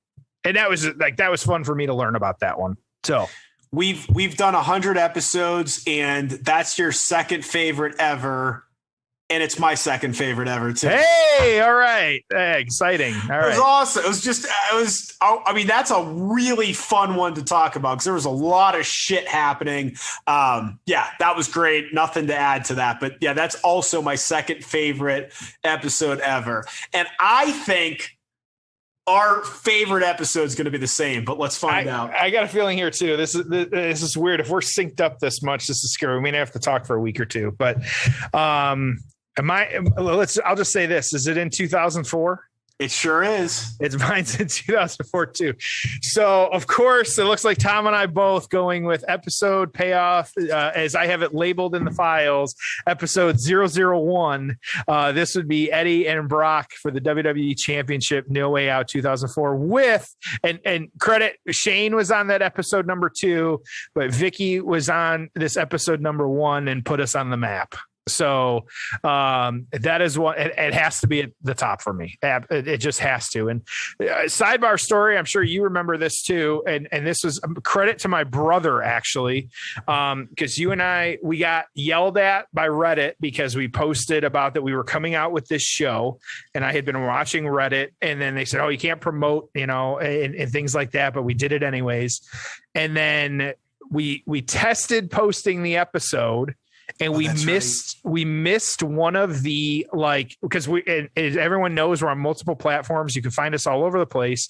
And that was fun for me to learn about that one. So we've done 100 episodes and that's your second favorite ever. And it's my second favorite ever too. Hey, all right. Hey, exciting. All right. It was awesome. I mean, that's a really fun one to talk about because there was a lot of shit happening. Yeah, that was great. Nothing to add to that. But yeah, that's also my second favorite episode ever. And I think our favorite episode is going to be the same, but let's find out. I got a feeling here too. This is weird. If we're synced up this much, this is scary. We may have to talk for a week or two, but I'll just say this. Is it in 2004? It sure is. Mine's in 2004 too. So of course it looks like Tom and I both going with episode payoff, as I have it labeled in the files, episode 001. This would be Eddie and Brock for the WWE Championship, No Way Out 2004 with, and credit, Shane was on that episode number 2, but Vicky was on this episode number 1 and put us on the map. So that is what it has to be at the top for me. It just has to. And sidebar story, I'm sure you remember this too. And this was credit to my brother, actually, because you and I, we got yelled at by Reddit because we posted about that we were coming out with this show. And I had been watching Reddit, and then they said, oh, you can't promote, and things like that. But we did it anyways. And then we tested posting the episode. And we missed one of the, because as everyone knows, we're on multiple platforms. You can find us all over the place.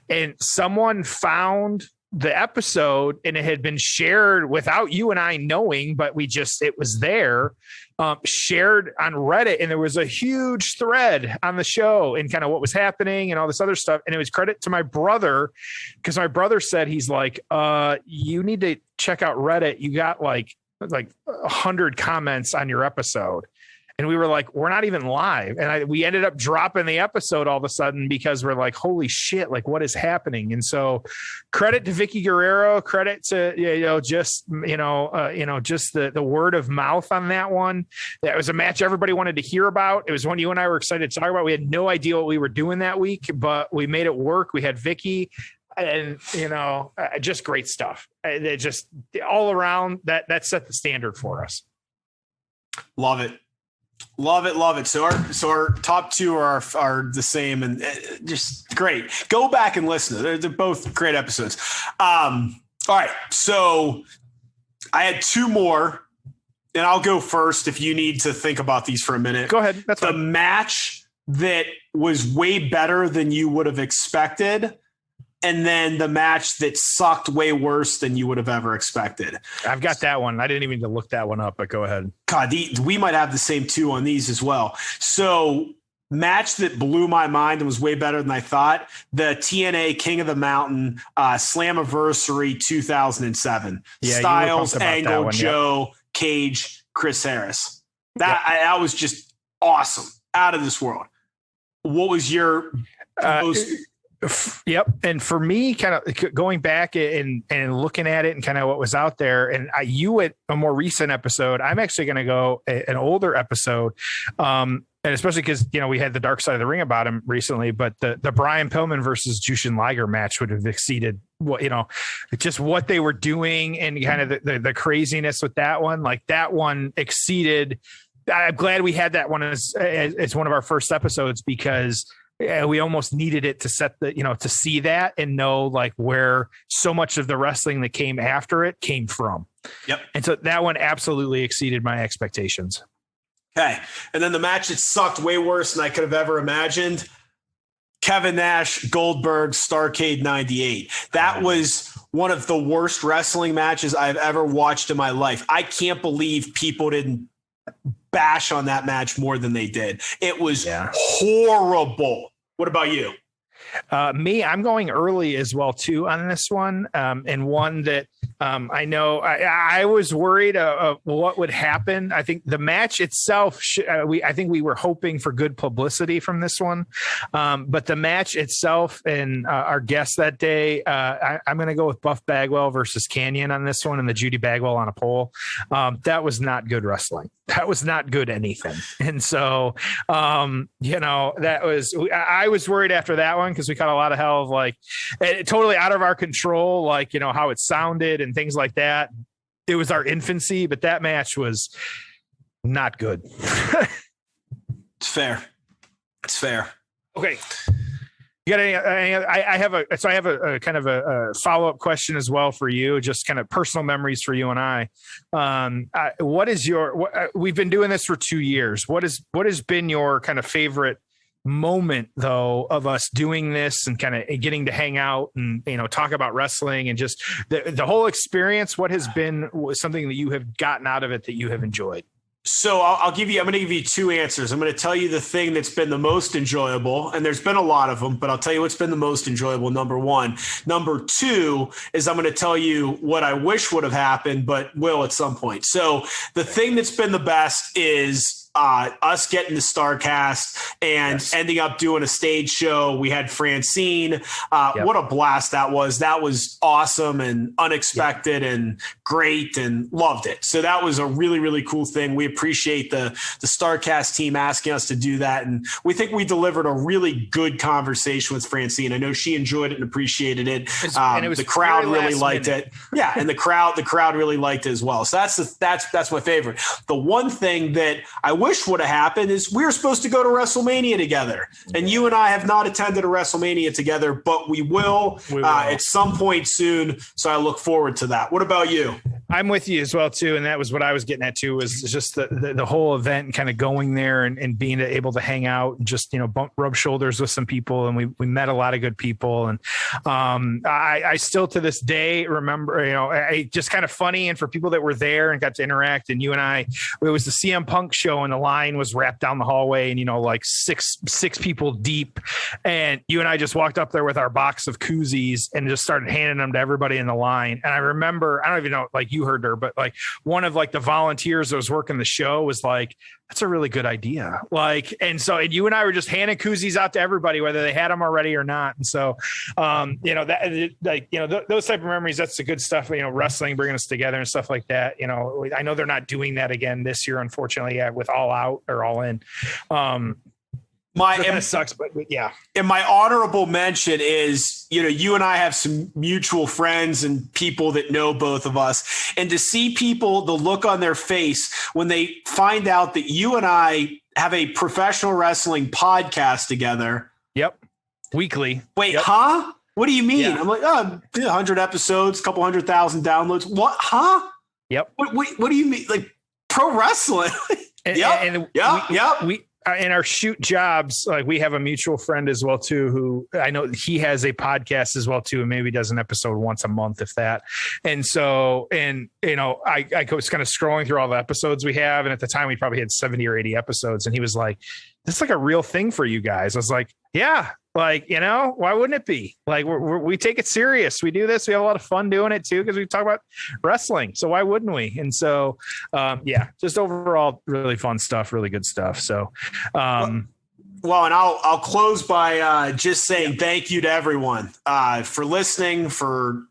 And someone found the episode and it had been shared without you and I knowing, but it was there, shared on Reddit. And there was a huge thread on the show and kind of what was happening and all this other stuff. And it was credit to my brother, because my brother said, he's like, you need to check out Reddit. You got like 100 comments on your episode. And we were like, we're not even live. And we ended up dropping the episode all of a sudden because we're like, holy shit, like what is happening? And so credit to Vicky Guerrero, credit to, just the word of mouth on that one. That was a match everybody wanted to hear about. It was one you and I were excited to talk about. We had no idea what we were doing that week, but we made it work. We had Vicky. And, just great stuff. It just all around that set the standard for us. Love it. Love it. Love it. So our top two are the same and just great. Go back and listen. They're both great episodes. All right. So I had two more and I'll go first if you need to think about these for a minute. Go ahead. That's the fine. Match that was way better than you would have expected. And then the match that sucked way worse than you would have ever expected. I've got that one. I didn't even need to look that one up, but go ahead. God, we might have the same two on these as well. So match that blew my mind and was way better than I thought. The TNA King of the Mountain Slammiversary 2007. Yeah, Styles, Angle, Joe, Cage, Chris Harris. That was just awesome. Out of this world. What was your most... Yep. And for me, kind of going back and looking at it and kind of what was out there, and you at a more recent episode, I'm actually going to go an older episode. And especially because, we had the Dark Side of the Ring about him recently, but the Brian Pillman versus Jushin Liger match would have exceeded what, just what they were doing and kind of the craziness with that one. Like that one exceeded. I'm glad we had that one as one of our first episodes because we almost needed it to set to see that and know like where so much of the wrestling that came after it came from. Yep. And so that one absolutely exceeded my expectations. Okay. And then the match that sucked way worse than I could have ever imagined. Kevin Nash, Goldberg, Starrcade 98. That was one of the worst wrestling matches I've ever watched in my life. I can't believe people didn't bash on that match more than they did. It was horrible. What about you? Me, I'm going early as well too on this one, and one that I know I was worried of what would happen. I think the match itself, I think we were hoping for good publicity from this one, but the match itself and our guest that day, I'm going to go with Buff Bagwell versus Canyon on this one, and the Judy Bagwell on a pole. That was not good wrestling. That was not good anything. And so, that was, I was worried after that one because we caught a lot of hell of like totally out of our control, like, how it sounded and things like that. It was our infancy, but that match was not good. fair. It's fair. Okay. You got any I have a kind of a follow-up question as well for you, just kind of personal memories for you and I. What is we've been doing this for 2 years. What has been your kind of favorite moment though of us doing this and kind of getting to hang out and, talk about wrestling and just the whole experience? What has been something that you have gotten out of it that you have enjoyed? So I'm going to give you 2 answers. I'm going to tell you the thing that's been the most enjoyable, and there's been a lot of them, but I'll tell you what's been the most enjoyable, number 1. Number 2 is I'm going to tell you what I wish would have happened, but will at some point. So the thing that's been the best is us getting the StarCast and ending up doing a stage show. We had Francine. What a blast that was. That was awesome and unexpected and great, and loved it. So that was a really, really cool thing. We appreciate the StarCast team asking us to do that. And we think we delivered a really good conversation with Francine. I know she enjoyed it and appreciated it. And it was the crowd really liked it. Yeah. And the crowd really liked it as well. So that's my favorite. The one thing that I wish would have happened is we were supposed to go to WrestleMania together, and you and I have not attended a WrestleMania together, but we will. At some point soon. So I look forward to that. What about you? I'm with you as well too. And that was what I was getting at too, was just the whole event and kind of going there and being able to hang out and just, rub shoulders with some people. And we met a lot of good people. And I still to this day remember, I just kind of funny. And for people that were there and got to interact, and you and I, it was the CM Punk show, and the line was wrapped down the hallway, and, like six people deep. And you and I just walked up there with our box of koozies and just started handing them to everybody in the line. And I remember, I don't even know, like you heard her, but like one of like the volunteers that was working the show was like, that's a really good idea. And you and I were just handing koozies out to everybody, whether they had them already or not. And so, those type of memories, that's the good stuff, wrestling, bringing us together and stuff like that. I know they're not doing that again this year, unfortunately, with All Out or All In. It sucks, but yeah. And my honorable mention is, you and I have some mutual friends and people that know both of us, and to see people, the look on their face when they find out that you and I have a professional wrestling podcast together. Yep. Weekly. Wait, yep. Huh? What do you mean? Yeah. I'm like, 100 episodes, couple 100,000 downloads. What? Huh? Yep. What do you mean? Like pro wrestling? Yep. In our shoot jobs, like we have a mutual friend as well too, who I know he has a podcast as well too, and maybe does an episode once a month, if that. And so, I was kind of scrolling through all the episodes we have, and at the time we probably had 70 or 80 episodes, and he was like, "This is like a real thing for you guys." I was like, "Yeah." Why wouldn't it be? Like we take it serious. We do this. We have a lot of fun doing it too, because we talk about wrestling. So why wouldn't we? And so, just overall really fun stuff, really good stuff. So, well, and I'll close by just saying thank you to everyone for listening, for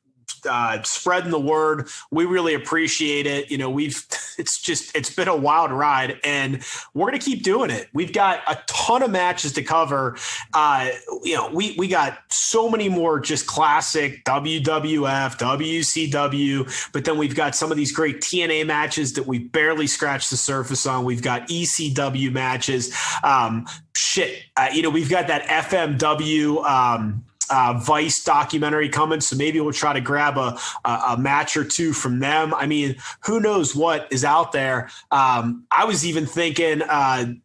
spreading the word. We really appreciate it. It's been a wild ride, and we're going to keep doing it. We've got a ton of matches to cover. We got so many more just classic WWF, WCW, but then we've got some of these great TNA matches that we barely scratched the surface on. We've got ECW matches. We've got that FMW, Vice documentary coming, so maybe we'll try to grab a match or two from them. I mean, who knows what is out there. I was even thinking,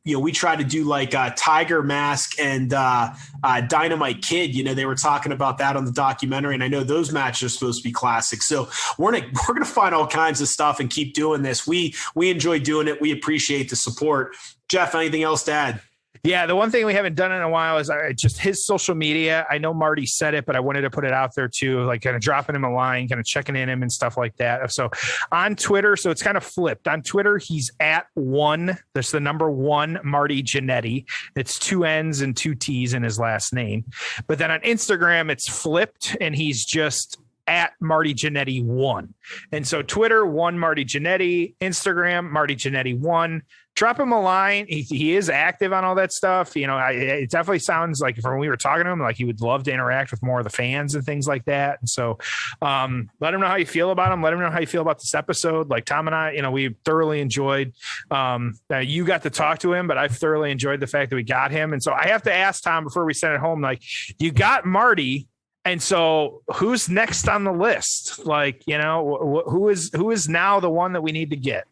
we tried to do like Tiger Mask and Dynamite Kid. They were talking about that on the documentary, and I know those matches are supposed to be classic. So we're gonna find all kinds of stuff and keep doing this. We enjoy doing it. We appreciate the support. Jeff, anything else to add? Yeah, the one thing we haven't done in a while is just his social media. I know Marty said it, but I wanted to put it out there too, like kind of dropping him a line, kind of checking in him and stuff like that. So on Twitter, so it's kind of flipped. On Twitter, he's @1. That's the number 1, Marty Jannetty. It's 2 N's and 2 T's in his last name. But then on Instagram, it's flipped, and he's just at Marty Jannetty 1. And so Twitter, 1 Marty Jannetty, Instagram, Marty Jannetty 1. Drop him a line. He is active on all that stuff. You know, it definitely sounds like from when we were talking to him, like he would love to interact with more of the fans and things like that. And so let him know how you feel about him. Let him know how you feel about this episode. Like Tom and I, you know, we thoroughly enjoyed you got to talk to him, but I've thoroughly enjoyed the fact that we got him. And so I have to ask Tom before we send it home, like, you got Marty. And so who's next on the list? Like, you know, who is now the one that we need to get?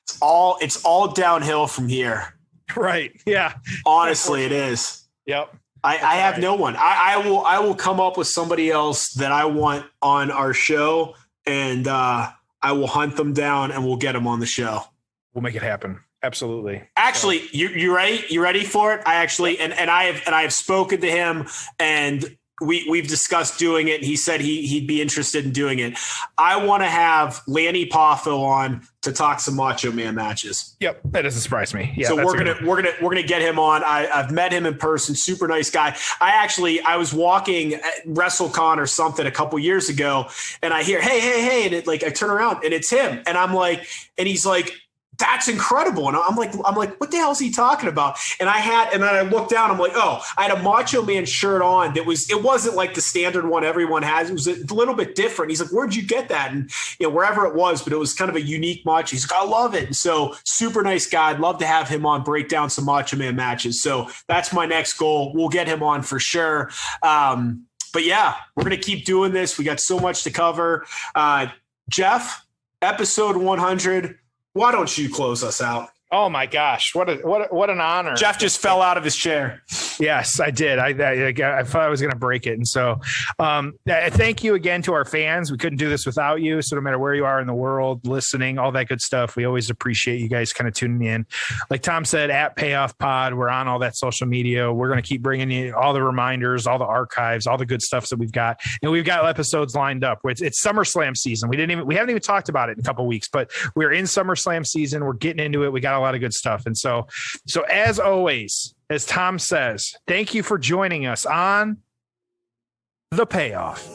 It's all downhill from here. Right. Yeah. Honestly, it is. Yep. I have no one. I will come up with somebody else that I want on our show, and I will hunt them down and we'll get them on the show. We'll make it happen. Absolutely. Actually, you ready? You ready for it? I actually, and I have spoken to him, and we've discussed doing it. He said he'd be interested in doing it. I want to have Lanny Poffo on to talk some Macho Man matches. Yep, that doesn't surprise me. Yeah, so we're gonna get him on. I've met him in person. Super nice guy. I was walking at WrestleCon or something a couple years ago, and I hear hey, and I turn around and it's him, and I'm like, and he's like, that's incredible. And I'm like, what the hell is he talking about? And then I looked down, I'm like, oh, I had a Macho Man shirt on it wasn't like the standard one everyone has. It was a little bit different. He's like, where'd you get that? And wherever it was, but it was kind of a unique Macho. He's like, I love it. And so super nice guy. I'd love to have him on, break down some Macho Man matches. So that's my next goal. We'll get him on for sure. But yeah, we're going to keep doing this. We got so much to cover. Jeff, episode 100. Why don't you close us out? Oh my gosh. What an honor. Jeff just fell out of his chair. Yes, I did. I thought I was going to break it. And so thank you again to our fans. We couldn't do this without you. So no matter where you are in the world, listening, all that good stuff, we always appreciate you guys kind of tuning in. Like Tom said, at Payoff Pod, we're on all that social media. We're going to keep bringing you all the reminders, all the archives, all the good stuff that we've got. And we've got episodes lined up. It's SummerSlam season. We haven't even talked about it in a couple of weeks, but we're in SummerSlam season. We're getting into it. We got a lot of good stuff. And so as always, as Tom says, thank you for joining us on The Payoff.